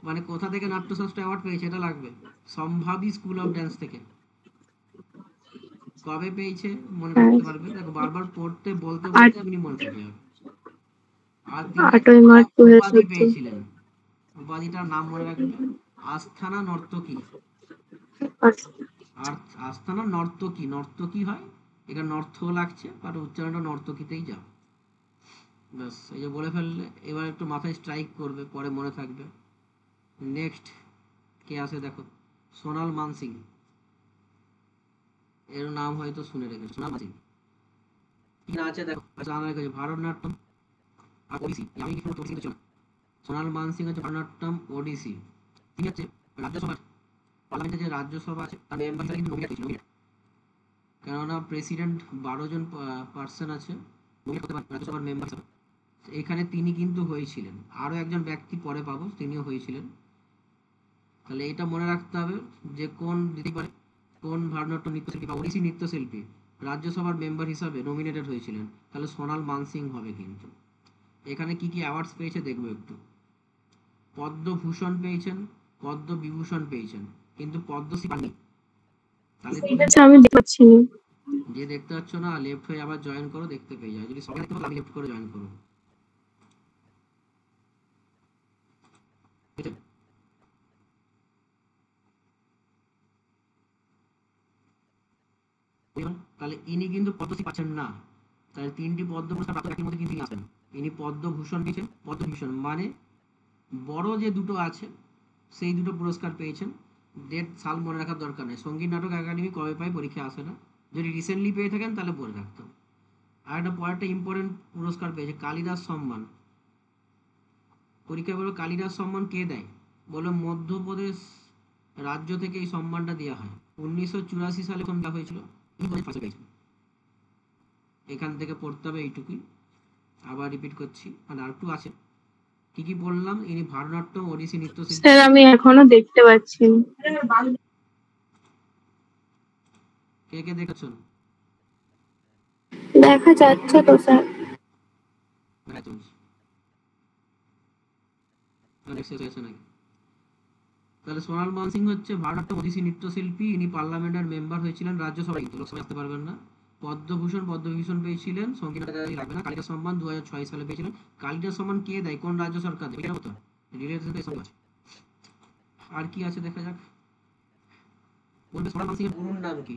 Speaker 1: মানে কোথা থেকে নাট্যশাস্ত্র অ্যাওয়ার্ড পেয়েছে এটা লাগবে। সম্ভাবী স্কুল অফ ড্যান্স থেকে। কবে পেয়েছে মনে রাখতে পারবে, দেখো বারবার পড়তে বলতে
Speaker 2: আট
Speaker 1: বলতে আপনি মনে থেকে যাবে। আর তিনি একটা
Speaker 2: 8ই মার্চ
Speaker 1: উপাধি
Speaker 2: 2014।
Speaker 1: পেয়েছিলেন, উপাধিটার নাম মনে রাখবে, আস্থানা নর্তকী। আর আস্থানা নর্তকী, নর্তকী হয়, এখানে নর্থ লাগছে আর উচ্চারণটা নর্তকীতেই যাও। ব্যাস, এই যে বলে ফেললে, এবার একটু মাথায় স্ট্রাইক করবে, পরে মনে থাকবে। নেক্সট কে আসে দেখো, সোনাল মানসিং। এর নাম হয়তো শুনে রেখে, সোনাল মানসিং কি না আছে দেখো, জানা রেখেছে ভারতনাট্যম আর ওডিসি। আমি কিছু তোর কিন্তু শোনা, সোনাল মানসিং হচ্ছে ভারতনাট্যম ওডিসি। তিনি হচ্ছে রাজ্যসভার, পার্লামেন্টে যে রাজ্যসভা আছে তার মেম্বার হিসেবে কিন্তু নমিনেট হয়েছিল। কেননা প্রেসিডেন্ট 12 জন পার্সন আছে নমিনেট করতে পারে রাজ্যসভার মেম্বার হিসেবে, এখানে তিনি কিন্তু হয়েছিলেন। আরও একজন ব্যক্তি পরে পাবো, তিনিও হয়েছিলেন। তাহলে এটা মনে রাখতে হবে যে কোন দিতে পারে, কোন ভারতনাট্যম নৃত্যশিল্পী বা ওড়িশি নৃত্যশিল্পী রাজ্যসভার মেম্বার হিসাবে নমিনেটেড হয়েছিলেন। তাহলে সোনাল মানসিং হবে কিন্তু। এখানে কি কি অ্যাওয়ার্ডস পেয়েছে দেখবো একটু। পদ্মভূষণ পেয়েছেন, পদ্মবিভূষণ পেয়েছেন, কিন্তু পদ্মশ্রী পাননি। তাহলে
Speaker 2: ঠিক
Speaker 1: তিনি,
Speaker 2: আছে, আমি দেখতে পাচ্ছি না।
Speaker 1: যে দেখতে পাচ্ছ না লেফট হয়ে আবার জয়েন করো, দেখতে পেয়ে যায়। যদি সবাই দেখতে পাও আমি লেফট করে জয়েন করো, ঠিক আছে? তাহলে ইনি কিন্তু পদ্মশ্রী পাচ্ছেন না। তাহলে 3টি পদ্ম পুরস্কার প্রাপ্ত ব্যক্তির মধ্যে কিন্তু ইনি আছেন। ইনি পদ্মভূষণ পেয়েছেন, পদ্মভূষণ মানে বড় যে দুটো আছে সেই দুটো পুরস্কার পেয়েছেন। ডেট সাল মনে রাখার দরকার নেই, সঙ্গীত নাটক একাডেমি কবে পায় পরীক্ষা আসে না, যদি রিসেন্টলি পেয়ে থাকেন তাহলে বলে রাখতাম। আর একটা পরেরটা ইম্পর্টেন্ট পুরস্কার পেয়েছে কালিদাস সম্মান। পরীক্ষা বলো কালিদাস সম্মান কে দেয়? বলো মধ্যপ্রদেশ রাজ্য থেকে এই সম্মানটা দেওয়া হয়। 1984 সালে প্রথম দেওয়া হয়েছিল। এখান থেকে পড়তে হবে এইটুকুই। আবার রিপিট করছি, আর একটু আছে। কি কি বললাম? ইনি ভারতনাট্যম ওড়িশি নৃত্যশিল্পী।
Speaker 2: স্যার আমি এখনো দেখতে পাচ্ছি না।
Speaker 1: কে কে দেখেছেন?
Speaker 2: দেখা যাচ্ছে তো স্যার।
Speaker 1: নাকি? তাহলে সোনাল মানসিং হচ্ছে ভারতনাট্যম ওড়িশি নৃত্যশিল্পী। ইনি পার্লামেন্টের মেম্বার হয়েছিলেন, রাজ্যসভায় কিন্তু লোকসভায় আসতে পারবেন না। পদ্মভূষণ পেয়েছিলেন, লাগবে না। কালিদাস সম্মান 2006 সালে পেয়েছিলেন। কালিদাস সম্মান কে দেয়, কোন রাজ্য সরকার দেয়? এটা হতো রিলেটেড। আর কি আছে দেখা যাক। বলবে সোনাল মানসিং এর গুরুর নাম কি?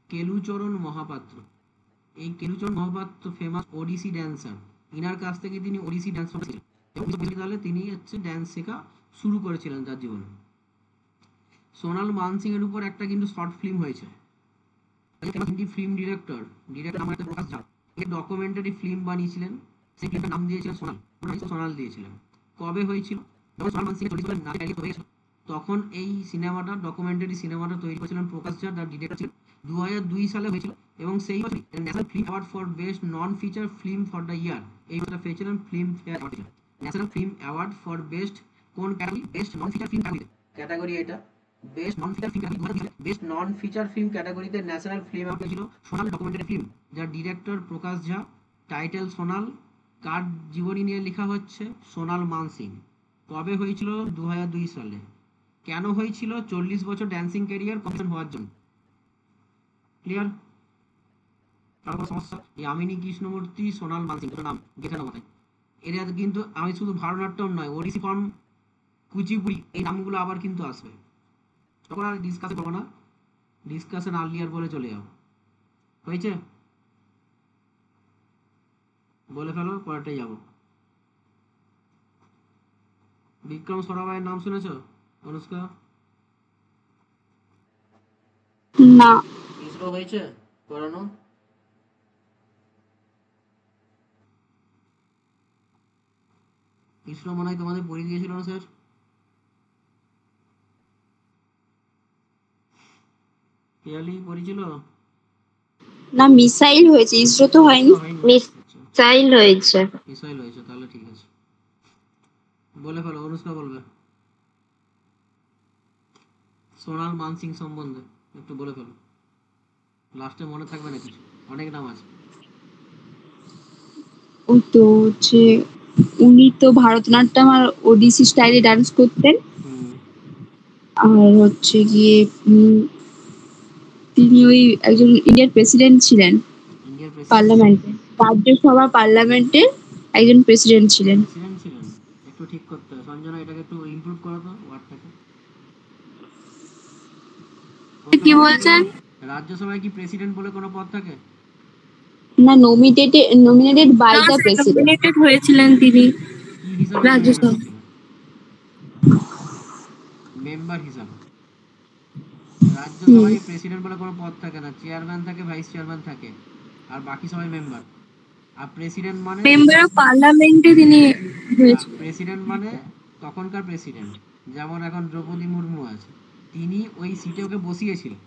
Speaker 1: কেলুচরণ মহাপাত্র। এই কেলুচরণ মহাপাত্র ফেমাস ওড়িশি ড্যান্সার। ইনার কাছ থেকে তিনি ওড়িশি ড্যান্স শিখেছিলেন এবং সালে তিনি হচ্ছে ড্যান্স শেখা শুরু করেছিলেন তার জীবনে। সোনাল মানসিং এর উপর একটা কিন্তু শর্ট ফিল্ম হয়েছে। হিন্দি ফিল্ম ডিরেক্টর আমাদের প্রকাশ ঝা ডকুমেন্টারি ফিল্ম বানিয়েছিলেন। সেই ফিল্মের নাম দিয়েছিলেন সোনাল দিয়েছিলেন। কবে হয়েছিল? যখন সোনাল মানসিং তখন এই সিনেমাটা, ডকুমেন্টারি সিনেমাটা তৈরি করেছিলেন প্রকাশ ঝা, যার ডিরেক্টর ছিলেন। 2002 সালে হয়েছিল এবং সেই বছর national film award for best non feature film for the year এই বছরটা পেয়েছিলেন film fair award. National film award for best কোন ক্যাটাগরি? বেস্ট নন ফিচার ফিল্ম ক্যাটাগরি এটা। বেস্ট নন ফিচার ফিল্ম ক্যাটাগরি, বেস্ট নন ফিচার ফিল্ম ক্যাটাগরিতে national film award পেয়েছিল Sonal documentary film, যার director প্রকাশ ঝা, title Sonal. কার জীবনী নিয়ে লেখা হচ্ছে? সোনাল মানসিং। কবে হয়েছিল? 2002 সালে। কেন হয়েছিল? 40 বছর ড্যান্সিং ক্যারিয়ার কমপ্লিট হওয়ার জন্য। ক্লিয়ার? তারপর সমস্যা ইয়ামিনী কৃষ্ণমূর্তি, সোনাল মানসিং নাম যেখানে মাথায়। এরা কিন্তু আমি শুধু ভারতনাট্যম নয়, ওড়িশি ফর্ম, কুচিপুড়ি, এই নামগুলো আবার কিন্তু আসবে। তখন আর ডিসকাস করবো না, ডিসকাশন আর্লিয়ার বলে চলে যাও। হয়েছে? বলে ফেলো, পরেরটাই যাবো। বিক্রম সরাবাইয়ের নাম শুনেছো? অনুষ্কা?
Speaker 2: না।
Speaker 1: ইসরো হয়েছে করানো? ইসরো মনে হয় তোমাদের পড়িয়ে দিয়েছিল না স্যার? পিয়ালি পড়িয়েছিল?
Speaker 2: না, মিসাইল হয়েছে, ইসরো তো হয়নি। মিসাইল হয়েছে।
Speaker 1: মিসাইল হয়েছে, তাহলে ঠিক আছে। বলে ফেলো, অনুষ্কা বলবে। সোনাল মানসিং সম্বন্ধে একটু বলে ফেলো, লাস্টে মনে থাকবে না কিছু, অনেক নাম আছে।
Speaker 2: ও তো হচ্ছে উনি তো ভারতনাট্যম আর ওডিসি স্টাইলে ডান্স করতেন।
Speaker 1: হুম।
Speaker 2: আর হচ্ছে গিয়ে তিনি ওই একজন ইন্ডিয়ার প্রেসিডেন্ট ছিলেন।
Speaker 1: ইন্ডিয়ার
Speaker 2: পার্লামেন্টে, রাজ্যসভা পার্লামেন্টের একজন প্রেসিডেন্ট ছিলেন।
Speaker 1: প্রেসিডেন্ট ছিলেন। একটু ঠিক করতে হবে সঞ্জনা, এটাকে একটু ইমপ্রুভ করো তো ওয়ার্ডটাকে।
Speaker 2: কি বলছেন?
Speaker 1: রাজ্যসভায় কি প্রেসিডেন্ট বলে কোনো পদ থাকে?
Speaker 2: না, nominated by the president. Nominated হয়েছিলেন তিনি
Speaker 1: কি হিসাবে
Speaker 2: রাজ্যসভা।
Speaker 1: মেম্বার হিসাবে। রাজ্যসভায় প্রেসিডেন্ট বলে কোনো পদ থাকে না, চেয়ারম্যান থাকে, ভাইস চেয়ারম্যান থাকে, আর বাকি সবাই মেম্বার। আর প্রেসিডেন্ট মানে
Speaker 2: মেম্বার অফ পার্লামেন্টে তিনি হয়েছিলেন।
Speaker 1: প্রেসিডেন্ট মানে তখনকার প্রেসিডেন্ট, যেমন এখন দ্রৌপদী মুর্মু আছে, তিনি ওই সিটে ওকে বসিয়েছিলেন,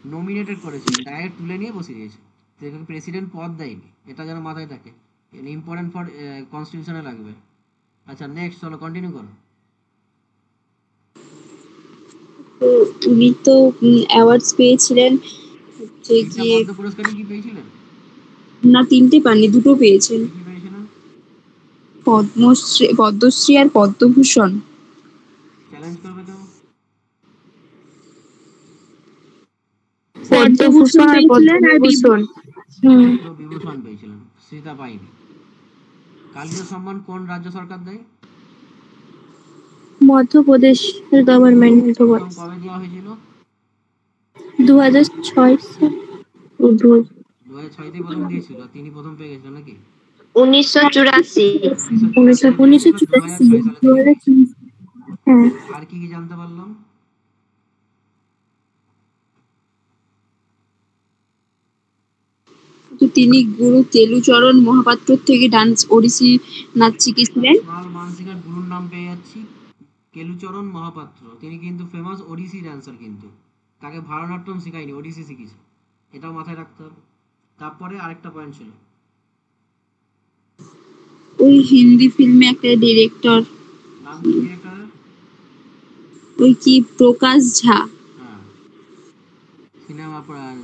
Speaker 1: নমিনেটেড করেছিলেন, ডাইরেক্ট তুলে নিয়ে বসিয়ে দিয়েছে। প্রেসিডেন্ট পদ দেয়নি, এটা যেন মাথায় থাকে, ইম্পর্টেন্ট ফর কনস্টিটিউশনে লাগবে। আচ্ছা নেক্সট, চলো কন্টিনিউ করো।
Speaker 2: তো উনি তো অ্যাওয়ার্ডস পেয়েছিলেন হচ্ছে গিয়ে,
Speaker 1: পদ্ম পুরস্কারই কি পেয়েছিলেন?
Speaker 2: না 3টে পাননি, 2টো পেয়েছেন।
Speaker 1: কি পেয়েছিলেন?
Speaker 2: পদ্মশ্রী আর পদ্মভূষণ।
Speaker 1: চ্যালেঞ্জ করবে তো?
Speaker 2: পদ্মভূষণ আর পদ্মবিভূষণ।
Speaker 1: বিভূষণ পেয়েছিলেন, সীতা পাইনি। কালিদাস সম্মান কোন রাজ্য সরকার দেয়?
Speaker 2: মধ্যপ্রদেশ গভর্নমেন্ট।
Speaker 1: প্রথম কবে দেওয়া হয়েছিল?
Speaker 2: 2006 সাল।
Speaker 1: 2006 প্রথম দিয়েছিল, তিনি প্রথম পেয়ে গেছিলেন নাকি?
Speaker 2: 1984।
Speaker 1: 2006 সালে থেকে দিয়েছিল।
Speaker 2: হ্যাঁ।
Speaker 1: আর কি কি জানতে পারলাম?
Speaker 2: তো তিনি গুরু কেলুচরণ মহাপাত্র থেকে ডান্স ওড়িশি নাচ শিখেছিলেন।
Speaker 1: সোনাল মানসিংহের গুরুর নাম নাম পেয়ে যাচ্ছি কেলুচরণ মহাপাত্র। তিনি কিন্তু ফেমাস ওডিসি ড্যান্সার, কিন্তু তাকে ভারতনাট্যম শেখায়নি, ওডিসি শিখিয়েছে, এটাও মাথায় রাখতে হবে। তারপরে আরেকটা পয়েন্ট ছিল,
Speaker 4: ওই হিন্দি ফিল্মে একটা ডিরেক্টর,
Speaker 1: নাম কি ডিরেক্টরের?
Speaker 4: ওই কি প্রকাশ ঝা।
Speaker 1: হ্যাঁ, সিনেমা,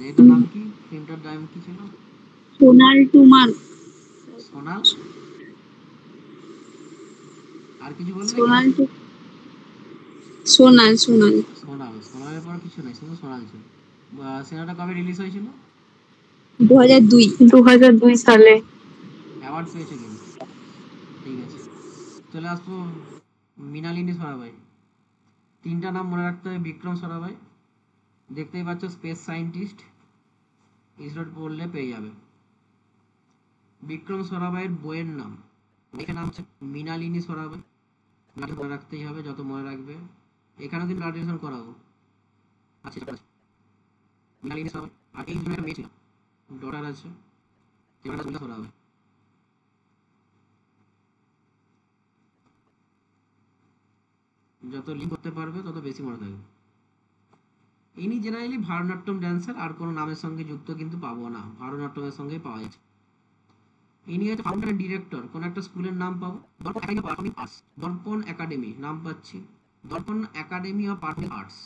Speaker 1: এটার নাম কি, ফিল্মটার নাম কি ছিল?
Speaker 4: সোনাল টুমার।
Speaker 1: সোনাল, আর কিছু বললে কি?
Speaker 4: সোনাল সোনাল সোনাল
Speaker 1: সোনাল, সোনালের পর কিছু নাই, শুধু সোনাল ছিল। সিনেমাটা কবে রিলিজ হয়েছিল?
Speaker 4: 2002।
Speaker 2: 2002 সালে।
Speaker 1: অ্যাওয়ার্ড পেয়েছে কিন্তু। ঠিক আছে, চলে আসবো মৃণালিনী সারাভাই। তিনটা নাম মনে রাখতে হবে, বিক্রম সারাভাই, দেখতেই পাচ্ছ স্পেস সায়েন্টিস্ট, ইসরোট পড়লে পেয়ে যাবে। বিক্রম সারাভাইয়ের বইয়ের নাম, এখানে নাম হচ্ছে মৃণালিনী সারাভাই, মনে রাখতেই হবে, যত মনে রাখবে। এখানেও কিন্তু গ্রাজুয়েশন করাবো। আচ্ছা, মৃণালিনী সারাভাই, আর এই দুজনের একটা মেয়ে ছিল, ডটার আছে, এবারটা সুবিধা করা হবে। যত লিঙ্ক করতে পারবে তত বেশি মনে থাকবে। ইনি জেনারেলি ভারতনাট্যম ড্যান্সার, আর কোনো নামের সঙ্গে যুক্ত কিন্তু পাবো না, ভারতনাট্যমের সঙ্গেই পাওয়া যাচ্ছে। ইনি হচ্ছে ফাউন্ডার অ্যান্ড ডিরেক্টর, কোন একটা স্কুলের নাম পাবো, দর্পণ academy of performing arts, Darpan academy নাম পাচ্ছি, দর্পণ একাডেমি অফ পারফর্মিং আর্টস।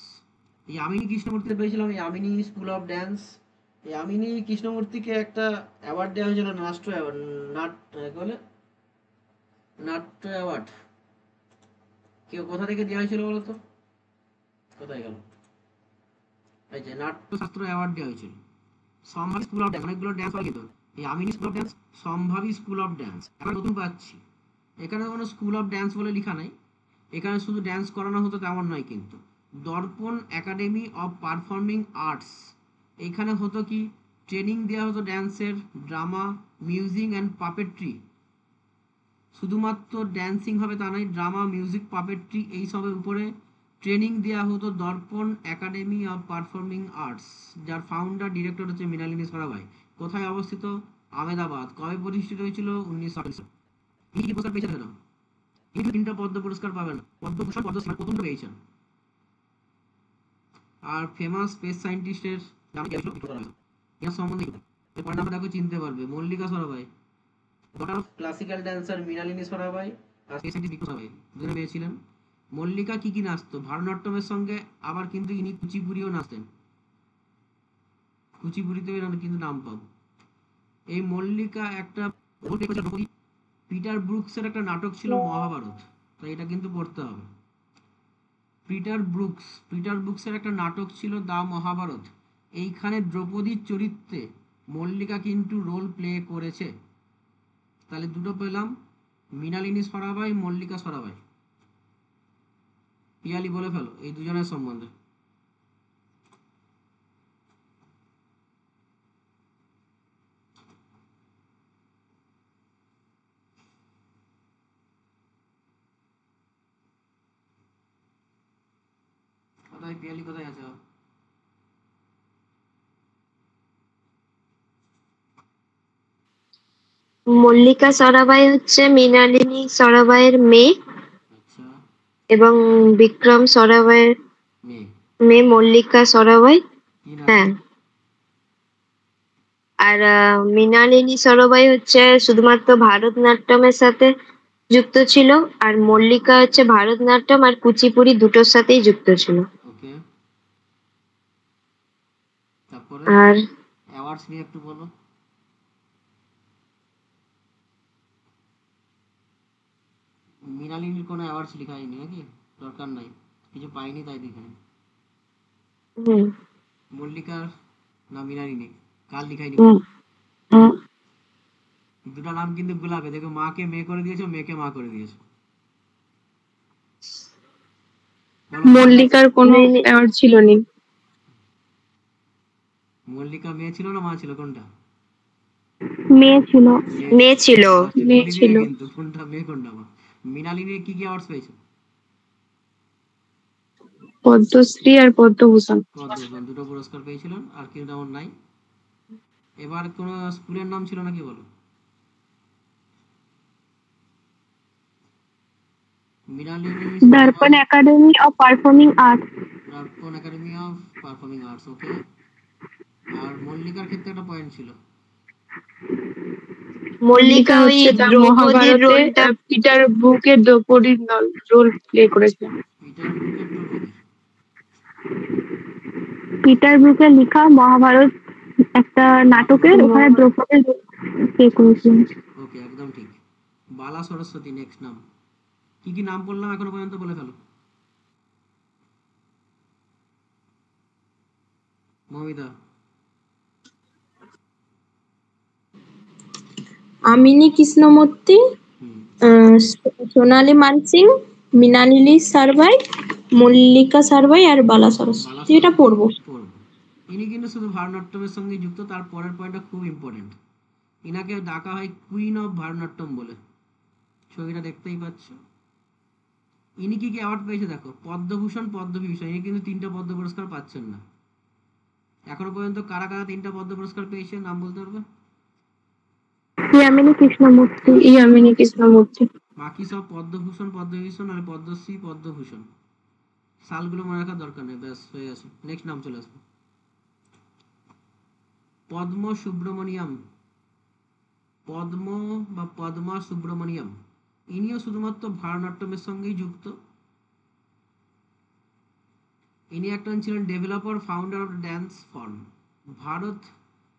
Speaker 1: এই যামিনী কৃষ্ণমূর্তিতে পেয়েছিলাম Yamini school of dance. Yamini কৃষ্ণমূর্তিকে একটা অ্যাওয়ার্ড দেওয়া হয়েছিল, রাষ্ট্র অ্যাওয়ার্ড, বলে নাট্য অ্যাওয়ার্ড। কেউ কোথা থেকে দেওয়া হয়েছিল বলতো? কোথায় গেল? এই যে নাট্যশাস্ত্র অ্যাওয়ার্ড দেওয়া হয়েছিল। সম্ভাবী স্কুল অফ ড্যান্স, অনেকগুলো ড্যান্স হয় কিন্তু, এই Amini school of dance, সম্ভাবী school of dance, এখন নতুন পাচ্ছি। এখানে কোনো স্কুল অফ ড্যান্স বলে লেখা নাই, এখানে শুধু ড্যান্স করানো হতো তেমন নয় কিন্তু। দর্পণ একাডেমি অফ পারফর্মিং আর্টস, এখানে হতো কি, ট্রেনিং দেওয়া হতো ড্যান্সের, ড্রামা, মিউজিক অ্যান্ড পাপেট্রি। শুধুমাত্র ড্যান্সিং হবে তা নয়, ড্রামা, মিউজিক, পাপেট্রি এইসবের উপরে ট্রেনিং দেওয়া হতো দর্পণ একাডেমি অফ পারফর্মিং আর্টস, যার ফাউন্ডার ডিরেক্টর হচ্ছে মৃণালিনী সারাভাই। কোথায় অবস্থিত? আহমেদাবাদ। কবে প্রতিষ্ঠিত হয়েছিল? 1948 সালে। তিনি কি পুরস্কার পেয়েছেন না? তিনি তিনটা পদ্ম পুরস্কার পাবেন, পদ্মভূষণ, পদ্মশ্রী, প্রথমটা পেয়েছেন। আর ফেমাস স্পেস সায়েন্টিস্টের নাম কি ছিল? এর সম্বন্ধে এরপরে নামটা দেখো, চিনতে পারবে, Mallika Sarabhai, daughter of classical dancer Mrinalini Sarabhai, আর স্পেস সায়েন্টিস্ট বিক্রম সারাভাই, দুজনে পেয়েছিলেন। মল্লিকা কি কি নাচতো ভারতনাট্যমের সঙ্গে, আবার কিন্তু ইনি কুচিপুড়িও নাচতেন, কুচিপুড়িতেও এনার কিন্তু নাম পাবো। এই মল্লিকা একটা পিটার ব্রুকসের একটা নাটক ছিল মহাভারত, তাই এটা কিন্তু পড়তে হবে। পিটার ব্রুকসের একটা নাটক ছিল দা মহাভারত, এইখানে দ্রৌপদীর চরিত্রে মল্লিকা কিন্তু রোল প্লে করেছে। তাহলে দুটো পেলাম, মৃণালিনী সারাভাই, মল্লিকা সারাভাই। পিয়ালি বলে ফেলো এই দুজনের সম্বন্ধে। কোথায় পিয়ালি, কোথায় আছে?
Speaker 2: মল্লিকা সারাভাই হচ্ছে মৃণালিনী সারাভাইয়ের মেয়ে,
Speaker 1: আচ্ছা,
Speaker 2: এবং বিক্রম সারাভাইয়ের
Speaker 1: মেয়ে
Speaker 2: মেয়ে মল্লিকা সারাভাই।
Speaker 1: কি নাম?
Speaker 2: হ্যাঁ, আর মৃণালিনী সারাভাই হচ্ছে শুধুমাত্র ভারতনাট্যমের সাথে যুক্ত ছিল, আর মল্লিকা হচ্ছে ভারতনাট্যম আর কুচিপুড়ি দুটোর সাথেই যুক্ত ছিল।
Speaker 1: ওকে, তারপরে
Speaker 2: আর
Speaker 1: অ্যাওয়ার্ডস নিয়ে একটু বলো। মৃণালিনীর কোনো অ্যাওয়ার্ডস লেখা হয়নি নাকি? দরকার নাই, কিছু পাইনি তাই লিখাই।
Speaker 2: হুম,
Speaker 1: মল্লিকার না মৃণালিনী, কার লিখাইনি?
Speaker 2: হুম, হুম,
Speaker 1: দুটো নাম কিন্তু গুলাবে, দেখো, মাকে মেয়ে করে দিয়েছো, মেয়েকে মা করে দিয়েছো। বলো,
Speaker 2: মল্লিকার কোনো অ্যাওয়ার্ড ছিল নি।
Speaker 1: মল্লিকা মেয়ে ছিল না মা ছিল, কোনটা?
Speaker 2: মেয়ে ছিল। মেয়ে ছিল।
Speaker 1: আচ্ছা,
Speaker 2: মেয়ে
Speaker 1: বলি
Speaker 2: ছিল।
Speaker 1: দিলে কিন্তু কোনটা মেয়ে কোনটা মা। মৃণালিনী কি কি অ্যাওয়ার্ডস পেয়েছে?
Speaker 2: পদ্মশ্রী আর পদ্মভূষণ।
Speaker 1: পদ্মভূষণ, দুটো পুরস্কার পেয়েছিলেন, আর কি তেমন নাই। এবার কোন স্কুলের নাম ছিল নাকি বলো? মৃণালিনী
Speaker 2: দর্পণ
Speaker 1: সারভাই,
Speaker 2: academy of performing arts.
Speaker 1: Darpan academy of performing arts, ওকে। আর মল্লিকার ক্ষেত্রে একটা পয়েন্ট ছিল।
Speaker 2: মল্লিকা হচ্ছে দ্য মহাভারতে পিটার ব্রুকের দ্রৌপদীর রোল প্লে করেছিলেন।
Speaker 1: পিটার ব্রুকের দ্রৌপদী,
Speaker 2: পিটার ব্রুকের লেখা মহাভারত একটা নাটকের, ওখানে দ্রৌপদীর রোল প্লে করেছিলেন।
Speaker 1: ওকে, একদম ঠিক। বালা সরস্বতী নেক্সট নাম। কি কি নাম বললাম এখনো পর্যন্ত বলে ফেলো। মমিতা,
Speaker 4: আমিনী কৃষ্ণমূর্তি,
Speaker 1: হুম,
Speaker 4: সোনালী মানসিং, মৃণালিনী সারভাই, মল্লিকা সারভাই আর বালা সরস্বতী।
Speaker 1: বালা
Speaker 4: এটা
Speaker 1: সরস্বতী
Speaker 4: পড়বো।
Speaker 1: পড়বো। ইনি কিন্তু শুধু ভারতনাট্যমের সঙ্গে যুক্ত। তার পরের পয়েন্টটা খুব ইম্পর্টেন্ট। ইনাকে ডাকা হয় কুইন অফ ভারতনাট্যম বলে। ছবিটা দেখতেই পাচ্ছ। ইনি কি কি অ্যাওয়ার্ড পেয়েছে দেখো, পদ্মভূষণ, পদ্মবিভূষণ। ইনি কিন্তু 3টা পদ্ম পুরস্কার পাচ্ছেন না এখনো পর্যন্ত। কারা কারা 3টা পদ্ম পুরস্কার পেয়েছে নাম বলতে পারবে?
Speaker 2: ইয়ামিনী কৃষ্ণমূর্তি।
Speaker 1: বাকি সব পদ্মভূষণ, পদ্মবিভূষণ আর পদ্মশ্রী, পদ্মভূষণ। সালগুলো মনে রাখার দরকার নেই, ব্যাস হয়ে গেছে। নেক্সট নাম চলে আসবে, পদ্ম সুব্রমণিয়াম। পদ্ম বা পদ্মা সুব্রমণিয়াম। ইনিও শুধুমাত্র ভারতনাট্যমের সঙ্গেই যুক্ত। ইনি একজন ছিলেন developer, founder of dance form Bharata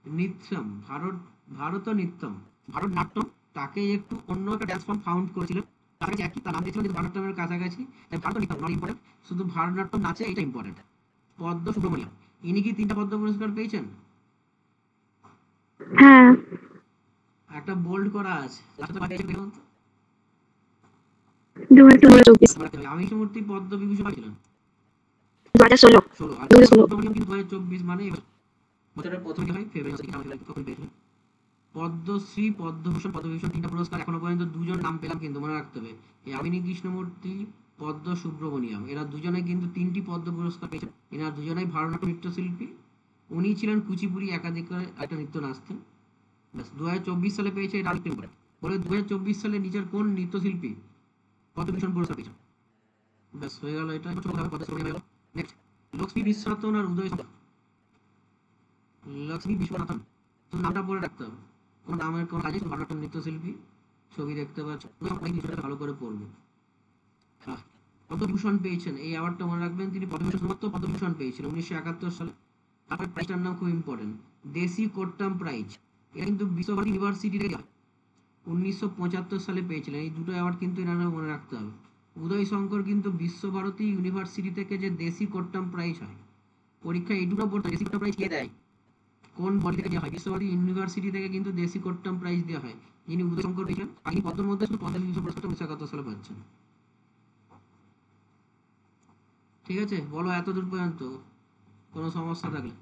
Speaker 1: Nrityam, Bharata Nrityam, Bharatanatyam. তাকে একটু অন্য একটা ড্যান্স ফর্ম ফাউন্ড করেছিলেন। তার কাছে একই, তার নাম দিয়েছিলেন ভারতনাট্যমের কাছাকাছি। তাই ভারত নৃত্যম নট ইম্পর্টেন্ট, শুধু ভারতনাট্যম নাচে, এটা ইম্পর্টেন্ট। পদ্ম সুব্রমণিয়াম। ইনি কি 3টা পদ্ম পুরস্কার পেয়েছেন?
Speaker 2: হ্যাঁ,
Speaker 1: একটা বোল্ড করা আছে, লাস্টে পাঠিয়েছে দেখুন তো।
Speaker 2: 2024,
Speaker 1: আমি মূর্তি পদ্ম বিভূষণ পেয়েছিলেন
Speaker 2: 2016,
Speaker 1: 16, আর
Speaker 2: 2016।
Speaker 1: সুব্রমণিয়াম কিন্তু 2024, মানে বছরের প্রথমে হয় ফেব্রুয়ারি মাসে, আমাদের কখন পেয়েছিলেন। পদ্মশ্রী, পদ্মভূষণ, পদ্মবিভূষণ 3টা পুরস্কার এখনো পর্যন্ত 2জন নাম পেলাম, কিন্তু মনে রাখতে হবে এই আমিনী কৃষ্ণমূর্তি, পদ্ম সুব্রমণিয়াম, এরা দুজনে কিন্তু 3টি পদ্ম পুরস্কার পেয়েছেন। এনারা দুজনেই ভারতনাট্যম নৃত্যশিল্পী। উনি ছিলেন কুচিপুড়ি একাধিকার একটা নৃত্য নাচতেন। ব্যাস 2024 সালে পেয়েছে, এটা আরেকটু ইম্পর্টেন্ট। বলে 2024 সালে নিজের কোন নৃত্যশিল্পী পদ্মভূষণ পুরস্কার পেয়েছেন? ব্যাস হয়ে গেল, এটা ছোটভাবে পদ্ম হয়ে গেল। নেক্সট, লক্ষ্মী বিশ্বনাথন আর উদয় শঙ্কর। লক্ষ্মী বিশ্বনাথন, তো নামটা পড়ে রাখতে হবে। কোন নামের কোন কাজে, ভারতনাট্যম নৃত্যশিল্পী। ছবি দেখতে পাচ্ছ, বিষয়টা ভালো করে পড়বে। হ্যাঁ, পদ্মভূষণ পেয়েছেন, এই অ্যাওয়ার্ডটা মনে রাখবেন। তিনি পদ্মভূষণ, শুধুমাত্র পদ্মভূষণ পেয়েছিলেন 1971 সালে। তারপরে প্রাইজটার নাম খুব ইম্পর্টেন্ট, দেশি কোট্টাম প্রাইজ। এটা কিন্তু বিশ্বভারতী ইউনিভার্সিটি থেকে 1975 সালে পেয়েছিলেন। এই দুটো অ্যাওয়ার্ড কিন্তু এনারা মনে রাখতে হবে। উদয় শঙ্কর কিন্তু বিশ্বভারতী ইউনিভার্সিটি থেকে যে দেশি কোট্টাম প্রাইজ হয়, পরীক্ষায় এই দুটো বোর্ড, দেশি কোট্টাম প্রাইজ কে দেয়, কোন বডি থেকে দেওয়া হয়? বিশ্বভারতী ইউনিভার্সিটি থেকে কিন্তু দেশি কোট্টাম প্রাইজ দেওয়া হয়। যিনি উদয় শঙ্কর পেয়েছিলেন, আর তিনি পদ্মের মধ্যে শুধু পদ্মবিভূষণ পুরস্কারটা 1971 সালে পাচ্ছেন। ঠিক আছে, বলো এত দূর পর্যন্ত কোনো সমস্যা থাকলে।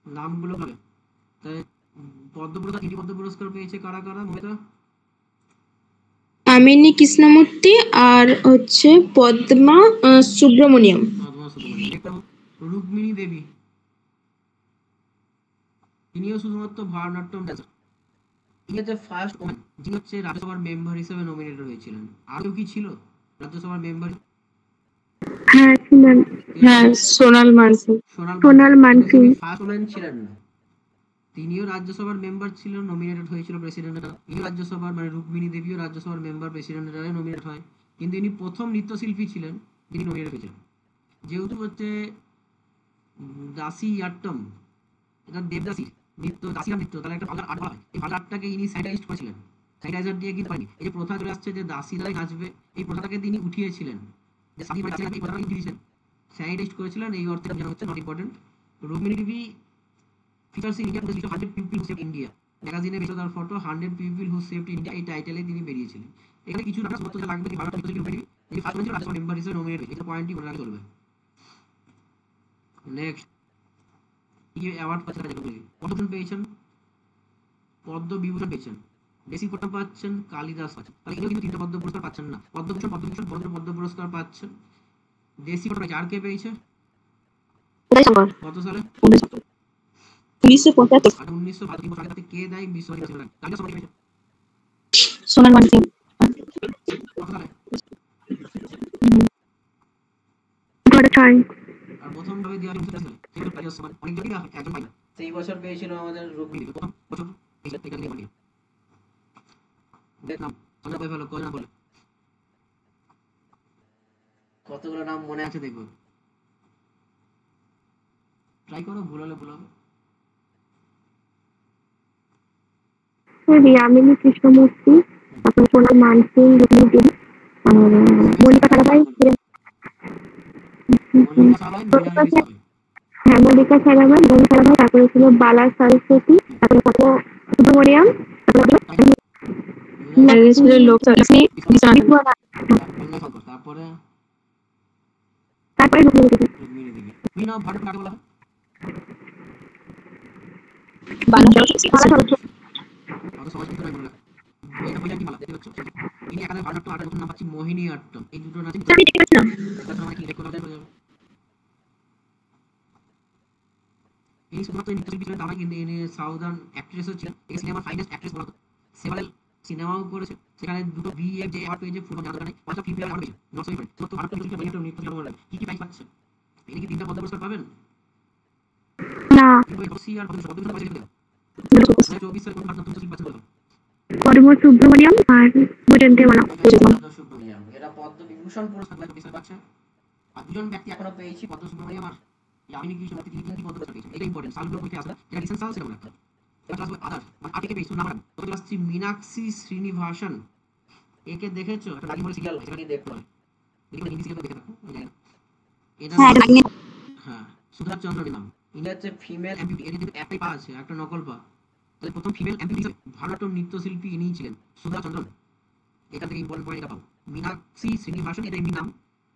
Speaker 1: নামগুলো হবে তাই। পদ্ম পুরস্কার, 3টি পদ্ম পুরস্কার পেয়েছে কারা কারা মমিতা?
Speaker 4: আমিনী কৃষ্ণমূর্তি আর হচ্ছে পদ্মা সুব্রমণিয়াম।
Speaker 1: পদ্মা সুব্রমণিয়াম। একটা রুক্মিণী দেবী, তিনিও শুধুমাত্র ভারতনাট্যম ড্যান্সার। ইনি হচ্ছে ফার্স্ট ওম্যান যিনি হচ্ছে রাজ্যসভার মেম্বার হিসেবে নমিনেটেড হয়েছিলেন। আর কেউ কি ছিল রাজ্যসভার মেম্বার?
Speaker 2: হ্যাঁ ছিলেন, হ্যাঁ সোনাল মানসিং।
Speaker 1: সোনাল
Speaker 2: সোনাল
Speaker 1: মানসিং, কিন্তু
Speaker 2: মানসিং।
Speaker 1: তিনি ফার্স্ট ওম্যান ছিলেন না। তিনিও রাজ্যসভার মেম্বার ছিলেন, নমিনেটেড হয়েছিল প্রেসিডেন্টের দ্বারা। ইনি রাজ্যসভার, মানে রুক্মিণী দেবীও রাজ্যসভার মেম্বার, প্রেসিডেন্টের দ্বারা নমিনেট হয়। কিন্তু ইনি প্রথম নৃত্যশিল্পী ছিলেন যিনি নমিনেট হয়েছিলেন। যেহেতু হচ্ছে দাসী আট্টম, এটা দেবদাসী নৃত্য, দাসীরা নৃত্য, তাহলে একটা ভালো আর্ট হয়। এই ভালো আর্টটাকে ইনি স্যানিটাইজ করেছিলেন। স্যানিটাইজার দিয়ে কিন্তু পারেনি। এই যে প্রথা চলে আসছে যে দাসীরাই নাচবে, এই প্রথাটাকে তিনি উঠিয়েছিলেন। যে সাথী মানে দাসীরা, এই প্রথাটাকে উঠিয়েছিলেন, স্যানিটাইজ করেছিলেন। এই অর্থে জানা হচ্ছে not important. Rukmini Devi features in India, 100 people who saved India ম্যাগাজিনে বেসড তার photo 100 people who saved India, এই টাইটেলে তিনি বেরিয়েছিলেন। এখানে কিছু না সত্য যা লাগবে, কি ভারত নৃত্যশিল্পী রুক্মিণী দেবী, এই ফার্স্ট ছিল রাজ্যসভা মেম্বার হিসেবে নমিনেট হয়েছে। এটা পয়েন্টই মনে রাখলে চলবে। নেক্সট, কি অ্যাওয়ার্ড পাচ্ছেন? পদ্মভূষণ পেয়েছেন, পদ্ম বিভূষণ পেয়েছেন, বেসিক কোট্টাম পাচ্ছেন, কালিদাস পাচ্ছেন। তাহলে এগুলো কিন্তু 3টা পদ্ম পুরস্কার পাচ্ছেন না। পদ্মভূষণ, পদ্মভূষণ, পদ্ম পুরস্কার পাচ্ছেন। দেশি কোট্টাম আর কে পেয়েছে?
Speaker 2: শঙ্কর।
Speaker 1: কত সালে?
Speaker 4: 1975।
Speaker 1: আর 1975 বছর আগে তাকে কে দেয় বিশ্ব আদিবাসী দিবস? তাকে সবাই পেয়েছে।
Speaker 2: সোনাল মানসিং।
Speaker 1: কত সালে?
Speaker 2: 2006।
Speaker 1: আর প্রথম ভাবে দেওয়া হয়েছিল সালে। সেই বছর প্রাইজ মানে অনেকজনই দেওয়া হয়, একজন পাইনি। সেই বছর পেয়েছিল আমাদের রুক্মিণী প্রথম বছর পেয়েছিল, এটা নিয়ে বলি। দেখ নাম তোমরা বই ফেলো, কয়জন বলে? কতগুলো নাম মনে আছে দেখবো। ট্রাই করো, ভুল হলে ভুল হবে।
Speaker 2: ইয়ামিনী কৃষ্ণমূর্তি, তারপরে সোনাল মানসিং, রুক্মিণী দেবী, আর মল্লিকা সারাভাই।
Speaker 1: মল্লিকা সারাভাই, মৃণালিনী সারাভাই।
Speaker 2: হ্যাঁ, মল্লিকা সারাভাই, মল্লিকা সারাভাই, তারপরে ছিল বালা সরস্বতী, তারপরে পদ্ম সুব্রমণিয়াম, তারপরে ছিল লক্ষ্মী বিশ্বনাথ,
Speaker 1: তারপরে
Speaker 2: তারপরে রুক্মিণী দেবী।
Speaker 1: রুক্মিণী দেবী। কুইন অফ ভারত কাকে বলা হয়?
Speaker 2: বালা সরস্বতী।
Speaker 1: অত সহজ কিন্তু নয় মনে রাখা। বইটা বইটা কি মালা দেখতে পাচ্ছ? ইনি এখানে ভারতনাট্যম, আর নতুন নাম পাচ্ছি মোহিনী আট্টম। এই দুটো নাচই
Speaker 2: আমি দেখতে পাচ্ছি না।
Speaker 1: মানে কি রেকর্ড হয়ে যাবে। এই শুধুমাত্র এই নৃত্যশিল্পী ছিলেন তা নয়, কিন্তু ইনি সাউদার্ন অ্যাক্ট্রেসও ছিলেন। একে সিনেমার ফাইনেস্ট অ্যাক্ট্রেস বলা হতো। সেভারেল সিনেমাও করেছে, সেখানে দুটো বিএফজে অ্যাওয়ার্ড পেয়েছে, ফুল জানা দরকার নেই, পাঁচটা ফিল্মফেয়ার অ্যাওয়ার্ড পেয়েছে। নট সরি তো ভারতের নৃত্য নৃত্য জগৎ বলে কি কি প্রাইজ পাচ্ছে? ইনি কি তিনটা পদ্ম পুরস্কার পাবেন?
Speaker 2: না,
Speaker 1: রসি আর পদ্ম পদ্ম পাইছে কিন্তু 24 সালে কোন ভারতনাট্যম নৃত্যশিল্পী পাচ্ছে বলো?
Speaker 2: পদ্ম সুব্রমণিয়াম আর বৈজয়ন্তীমালা।
Speaker 1: পদ্ম সুব্রমণিয়াম। এরা পদ্ম বিভূষণ পুরস্কার 2024 সালে পাচ্ছে। আর দুজন ব্যক্তি এখনো পেয়েছি, পদ্ম সুব্রমণিয়াম আর ইয়ামিনী কৃষ্ণমূর্তি, তিনি কিন্তু পদ্ম পুরস্কার পেয়েছেন। এটা ইম্পর্টেন্ট, সালগুলো পরীক্ষা আসবে, যেটা রিসেন্ট সাল সেটা মনে রাখতে হবে। এবার ক্লাস আদার মানে আর্টিকে পেয়েছি নাম রাখবো। তবে ক্লাস 3 মীনাক্ষী শ্রীনিবাসন, একে দেখেছো? একটা রাগী বলে সিরিয়াল, সেটা নিয়ে দেখতে হবে। দেখবেন হিন্দি সিরিয়াল দেখে থাকো, এটা
Speaker 4: হ্যাঁ, রাগিনী।
Speaker 1: হ্যাঁ, সুধা চন্দ্রনের নাম। ইনি হচ্ছে ফিমেল এমপিপি। এর কিন্তু একটাই পা আছে, একটা নকল পা। তাহলে প্রথম ফিমেল এমপিপি হিসেবে ভারতনাট্যম নৃত্যশিল্পী ইনিই ছিলেন, সুধা চন্দ্রন। এখান থেকে ইম্পর্টেন্ট পয়েন্ট এটা পাবো। মীনাক্ষী শ্রীনিবাসন, এটা এমনি নাম।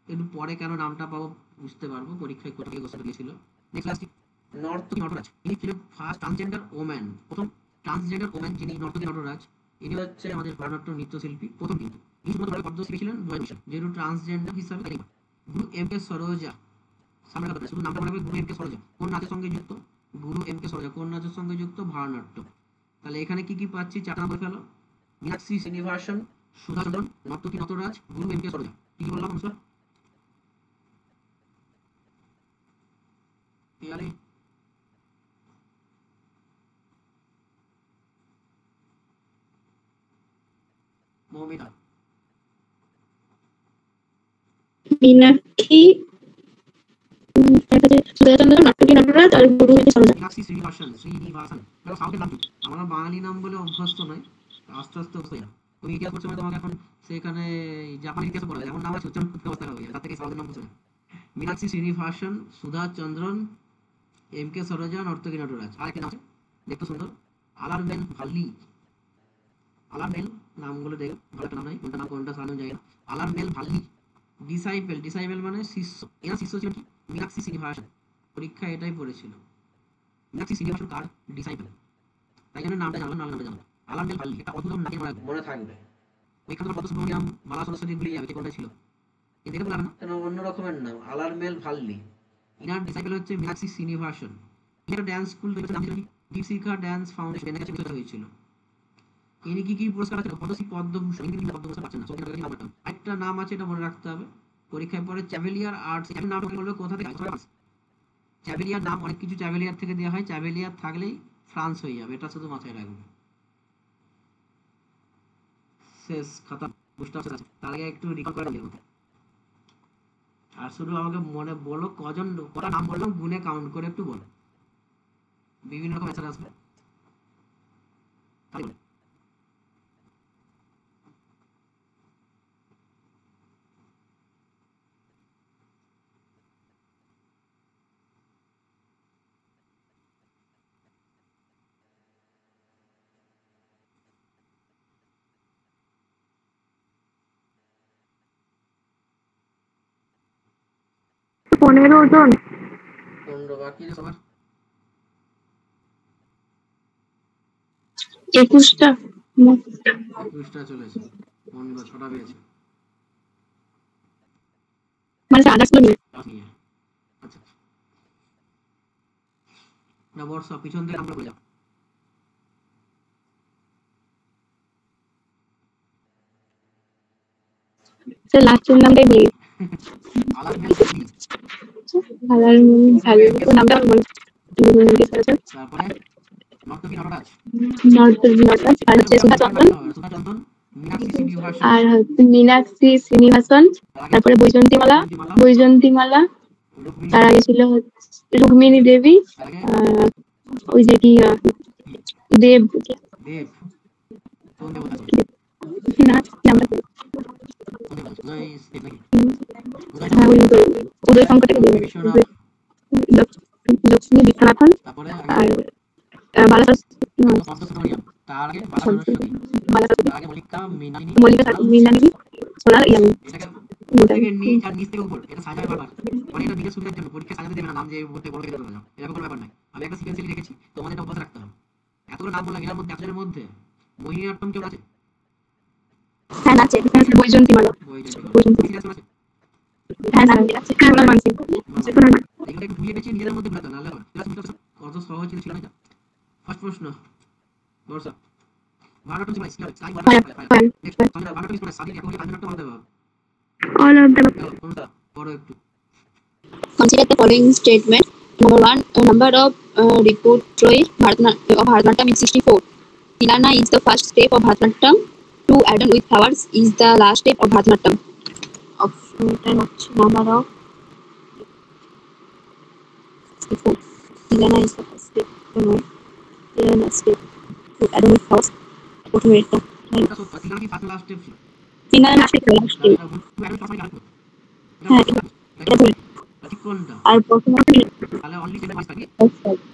Speaker 1: একটু পরে কেন নামটা পাবো বুঝতে পারবো, পরীক্ষায় কোথা থেকে কোশ্চেন দিয়েছিল। Next last Nartaki Natraj. ইনি ছিলেন ফার্স্ট ট্রান্সজেন্ডার ওম্যান, প্রথম ট্রান্সজেন্ডার ওম্যান যিনি নর্তকী নটরাজ। ইনি হচ্ছে আমাদের ভারতনাট্যম নৃত্যশিল্পী প্রথম, কিন্তু ইনি শুধুমাত্র পদ্মশ্রী ছিলেন 2000 সালে, যেহেতু ট্রান্সজেন্ডার হিসাবে তাই। গুরু এম কে সরোজা, সামনে কথা শুধু নামটা মনে রাখবে, গুরু এম কে সরোজা কোন নাচের সঙ্গে যুক্ত? গুরু এম কে সরোজা কোন নাচের সঙ্গে যুক্ত? ভারতনাট্যম। তাহলে এখানে কি কি পাচ্ছি? 4 নম্বর ফেলো। মীনাক্ষী শ্রীনিবাসন, সুধা চন্দ্রন, নর্তকী নটরাজ, গুরু এম কে সরোজা। কি কি বললাম অনুষ্কা? পিয়ালি মৌমিতা,
Speaker 4: মীনাক্ষী, সুধাচন্দ্র, নর্তকী নটরাজ আর গুরু হচ্ছে সরোজা।
Speaker 1: মীনাক্ষী শ্রীনিবাসন, শ্রীনিবাসন এটা সাউথের নাম। আমরা বাঙালি নাম বলে অভ্যস্ত নয়, আস্তে আস্তে অভ্যস্ত হয়ে যাবে। তুমি ইতিহাস পড়ছো মানে তোমাকে এখন সেখানে জাপানি ইতিহাস পড়া যায়, এমন নাম আছে উচ্চারণ করতে অবস্থা হয়ে যাবে, তার থেকে সাউথের নাম পড়ছে না। মীনাক্ষী শ্রীনিবাসন, সুধা চন্দ্রন, এম কে সরোজা, নর্তকী নটরাজ। আর একটা নাম আছে দেখতে সুন্দর, আলারমেন ভাল্লি। আলারমেল নামগুলো দেখ, ভালো একটা নাম নাই, কোনটা নাম কোনটা সারানো যায় না। আলারমেল ভাল্লি। ডিসাইপেল, ডিসাইপেল মানে শিষ্য। এরা শিষ্য ছিল কি? মীনাক্ষী শ্রীনিবাসন। পরীক্ষা এটাই পড়েছিল, মীনাক্ষী শ্রীনিবাসন কার ডিসাইপেল, তাই জন্য নামটা জানলাম, নামটা জানলাম। আলারমেল ভাল্লি, একটা অদ্ভুত নাম মনে থাকবে। ওইখানে তোমার পদ্ম সুব্রমণিয়াম, বালা সরস্বতী ভুলে যাবে কোনটা ছিল, কিন্তু এটা বললাম না কেন, অন্য রকমের নাম আলারমেল ভাল্লি। ইনার ডিসাইপেল হচ্ছে মীনাক্ষী শ্রীনিবাসন। এটা ড্যান্স স্কুল তৈরি নাম ছিল কি? দীপশিখা ড্যান্স ফাউন্ডেশন, এর কাছে বিষয়টা হয়েছিল। ইনি কি কি পুরস্কার আছে? পদ্মশ্রী, পদ্মভূষণ, ইনি কিন্তু পদ্মভূষণ পাচ্ছেন না, সত্যি কথা নাম একটা। একটা নাম আছে, এটা মনে রাখতে হবে, পরীক্ষায় পরে চ্যাভেলিয়ার আর্টস। এর নামটা বলবে কোথা থেকে? চ্যাভেলিয়ার নাম অনেক কিছু চ্যাভেলিয়ার থেকে দেওয়া হয়, চ্যাভেলিয়ার থাকলেই ফ্রান্স হয়ে যাবে, এটা শুধু মাথায় রাখবে। শেষ খাতা, বুঝতে পারছো? তার আগে একটু রিকল করে দেবো। আর শুধু আমাকে মনে বলো কজন, কটা নাম বললাম গুনে কাউন্ট করে একটু বলো, বিভিন্ন রকম অ্যান্সার আসবে। তাই বলো।
Speaker 2: পনেরো জন।
Speaker 1: 15 বাকি আছে সবার।
Speaker 2: 21টা।
Speaker 1: 21টা চলেছে, 15 6টা পেয়েছে।
Speaker 2: মানে আদার্স নিয়ে।
Speaker 1: ক্লাস নিয়ে আচ্ছা, না বর্ষা, পিছন থেকে নামটা বলে যাও।
Speaker 2: স্যার লাস্টের নামটাই বলি।
Speaker 1: আলারমেল দেবী।
Speaker 2: আলারমুন ভালো, ওর নামটা আমার মনে জিজ্ঞেস করেছেন।
Speaker 1: তারপরে নর্তকী নটরাজ।
Speaker 2: নটরাজ, আর হচ্ছে সুধা চন্দন,
Speaker 1: সুধা চন্দন, মীনাক্ষী শ্রীনিবাসন।
Speaker 2: আর হচ্ছে মীনাক্ষী শ্রীনিবাসন, তারপরে বৈজয়ন্তীমালা, বৈজয়ন্তীমালা,
Speaker 1: রুক্মিণী
Speaker 2: তার আগে ছিল হচ্ছে রুক্মিণী দেবী,
Speaker 1: তার আগে
Speaker 2: ওই যে কি দেব
Speaker 1: দেব। কোন দেবতা ছিল?
Speaker 2: না কি নামটা কি?
Speaker 1: কোন দেবতা ছিল? উদয় দেব নাকি? উদয়
Speaker 2: হ্যাঁ, ওই উদয় শঙ্কর থেকে দেব,
Speaker 1: বিশ্বনাথ।
Speaker 2: লক্ষ্মী বিশ্বনাথন,
Speaker 1: তারপরে
Speaker 2: আর বালা
Speaker 1: সন্তোষিয়া। তার আগে বালা সরস্বতী। তার আগে মল্লিকা মৃণালিনী
Speaker 2: মল্লিকা
Speaker 1: সোনাল।
Speaker 2: মৃণালিনী সোনাল ইয়ামিনী।
Speaker 1: এটাকে উপর থেকে নিচ আর নিচ থেকে উপর, এটা সাজায় বারবার। মানে এটা নিজের সুবিধার জন্য, পরীক্ষা সাজাতে দেবে না নাম যে উপর থেকে বড় থেকে দেবে না, এরকম কোনো ব্যাপার নাই। আমি একটা সিকোয়েন্সিয়ালি রেখেছি, তোমাদের এটা অভ্যাস রাখতে হবে। এতগুলো নাম বললাম, এর মধ্যে এতজনের মধ্যে মোহিনীঅট্টম কেউ আছে?
Speaker 2: হ্যাঁ নাচে, বৈজয়ন্তীমালা,
Speaker 1: বৈজয়ন্তী আছে?
Speaker 2: হ্যাঁ নাচে, সোনাল মানসিং, সোনাল
Speaker 1: এগুলো একটু ধুয়ে পেঁচিয়ে নিজেদের মধ্যে বোঝাতে, নাহলে হবে। ঠিক আছে, বুঝতে পারছো? কত সহজ ছিল, ছিল না এটা? ফার্স্ট প্রশ্ন বর্ষা, ভারতনাট্যম সিনেমা স্কিল তাই ভারতনাট্যম। নেক্সট তোমরা ভারতনাট্যম সিনেমা সাদি এখন ভারতনাট্যম বলতে হবে।
Speaker 2: all of them.
Speaker 1: কোনটা পড়ো একটু।
Speaker 4: Consider the following statement. Number one, number of repertory of Bharatanatyam is 64. Tilana is the first step of Bharatanatyam. Two add-on with flowers is the last step of Bharatanatyam. Number of 64. Tilana is the first step. Tilana step. Two add-on with flowers. প্রথমে এটা
Speaker 1: এটা সত্য, তিনার কি first last step ছিল?
Speaker 4: Tilana last step last step.
Speaker 1: এটা ভুল, তুমি একদম সবাই জানো।
Speaker 4: হ্যাঁ এটা ভুল।
Speaker 1: ঠিক কোনটা?
Speaker 4: আর প্রথমে
Speaker 1: তাহলে অনলি সেভেন মাস থাকে।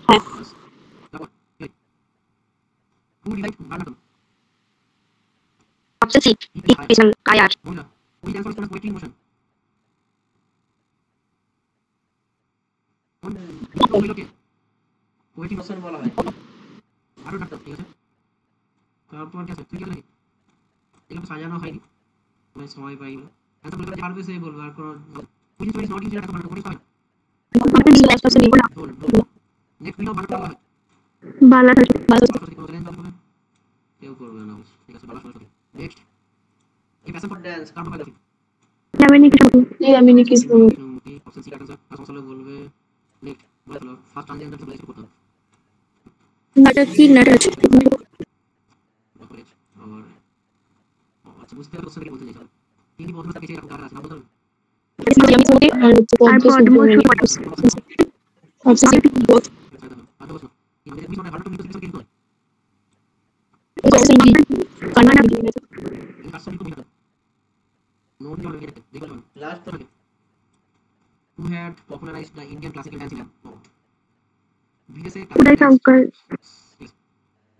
Speaker 4: হ্যাঁ
Speaker 1: তারপর টু ডিভাইড Bharatanatyam.
Speaker 2: Option C, equation IR.
Speaker 1: মহিলা ওই ডান্স করে পোয়েট্রি মোশন। কোন হইলোকে পোয়েট্রি মোশন বলা হয়। ভারতনাট্যম, ঠিক আছে। তারপর কি আছে? তুই কি জানিস? এগুলো সাজানো হয়নি, মানে সময় পাই না। আচ্ছা বলতে পারবে, সেই বলবো। আর কোন পুলিশ পুলিশ নট ইউজ রাখা মানে পুলিশ হয়। নেক্সট ভিডিও ভারত বলা হয়।
Speaker 2: বালা
Speaker 1: সরস্বতী কোনো চ্যালেঞ্জ করবে? কেউ করবে না অবশ্য। ঠিক আছে, বালা সরস্বতী। নেক্সট এই প্যাশন ফর ডান্স কার কথা আছে?
Speaker 2: ইয়ামিনী কৃষ্ণমূর্তি।
Speaker 1: অপশন সি কাটা আর সমস্যা বলবে। নেক্সট বলো ফার্স্ট ট্রানজিশন তো বলেছে করতে হবে।
Speaker 2: নাটক কি নাটক?
Speaker 1: তারপরে আর আচ্ছা বুঝতে পারছো কি বলতে চাইছো? তিনি প্রথমে তাকে এরকম কারা আছে নাম বলতে পারবে?
Speaker 2: ইয়ামিনী কৃষ্ণমূর্তি আর হচ্ছে পদ্ম সুব্রমণিয়াম।
Speaker 4: option C both.
Speaker 1: আচ্ছা দেখো আর বলছো আমাদের মিশনে ভারত মিশন কিছু কিন্তু
Speaker 4: Option D
Speaker 2: কর্ণাটক।
Speaker 1: এই কাজ সবই তুমি জানো। নোট দিয়ে লিখে দেখো লাস্ট প্রশ্ন who had popularized the Indian classical dance in বিদেশে
Speaker 2: উদয় শঙ্কর।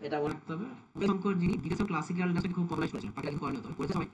Speaker 1: এটা বলতে হবে। উদয় শঙ্কর যিনি বিদেশে ক্লাসিক্যাল ডান্সকে খুব পপুলার করেছেন, পাকিস্তানি কোয়ার্ডিনেটর করেছে সবাই।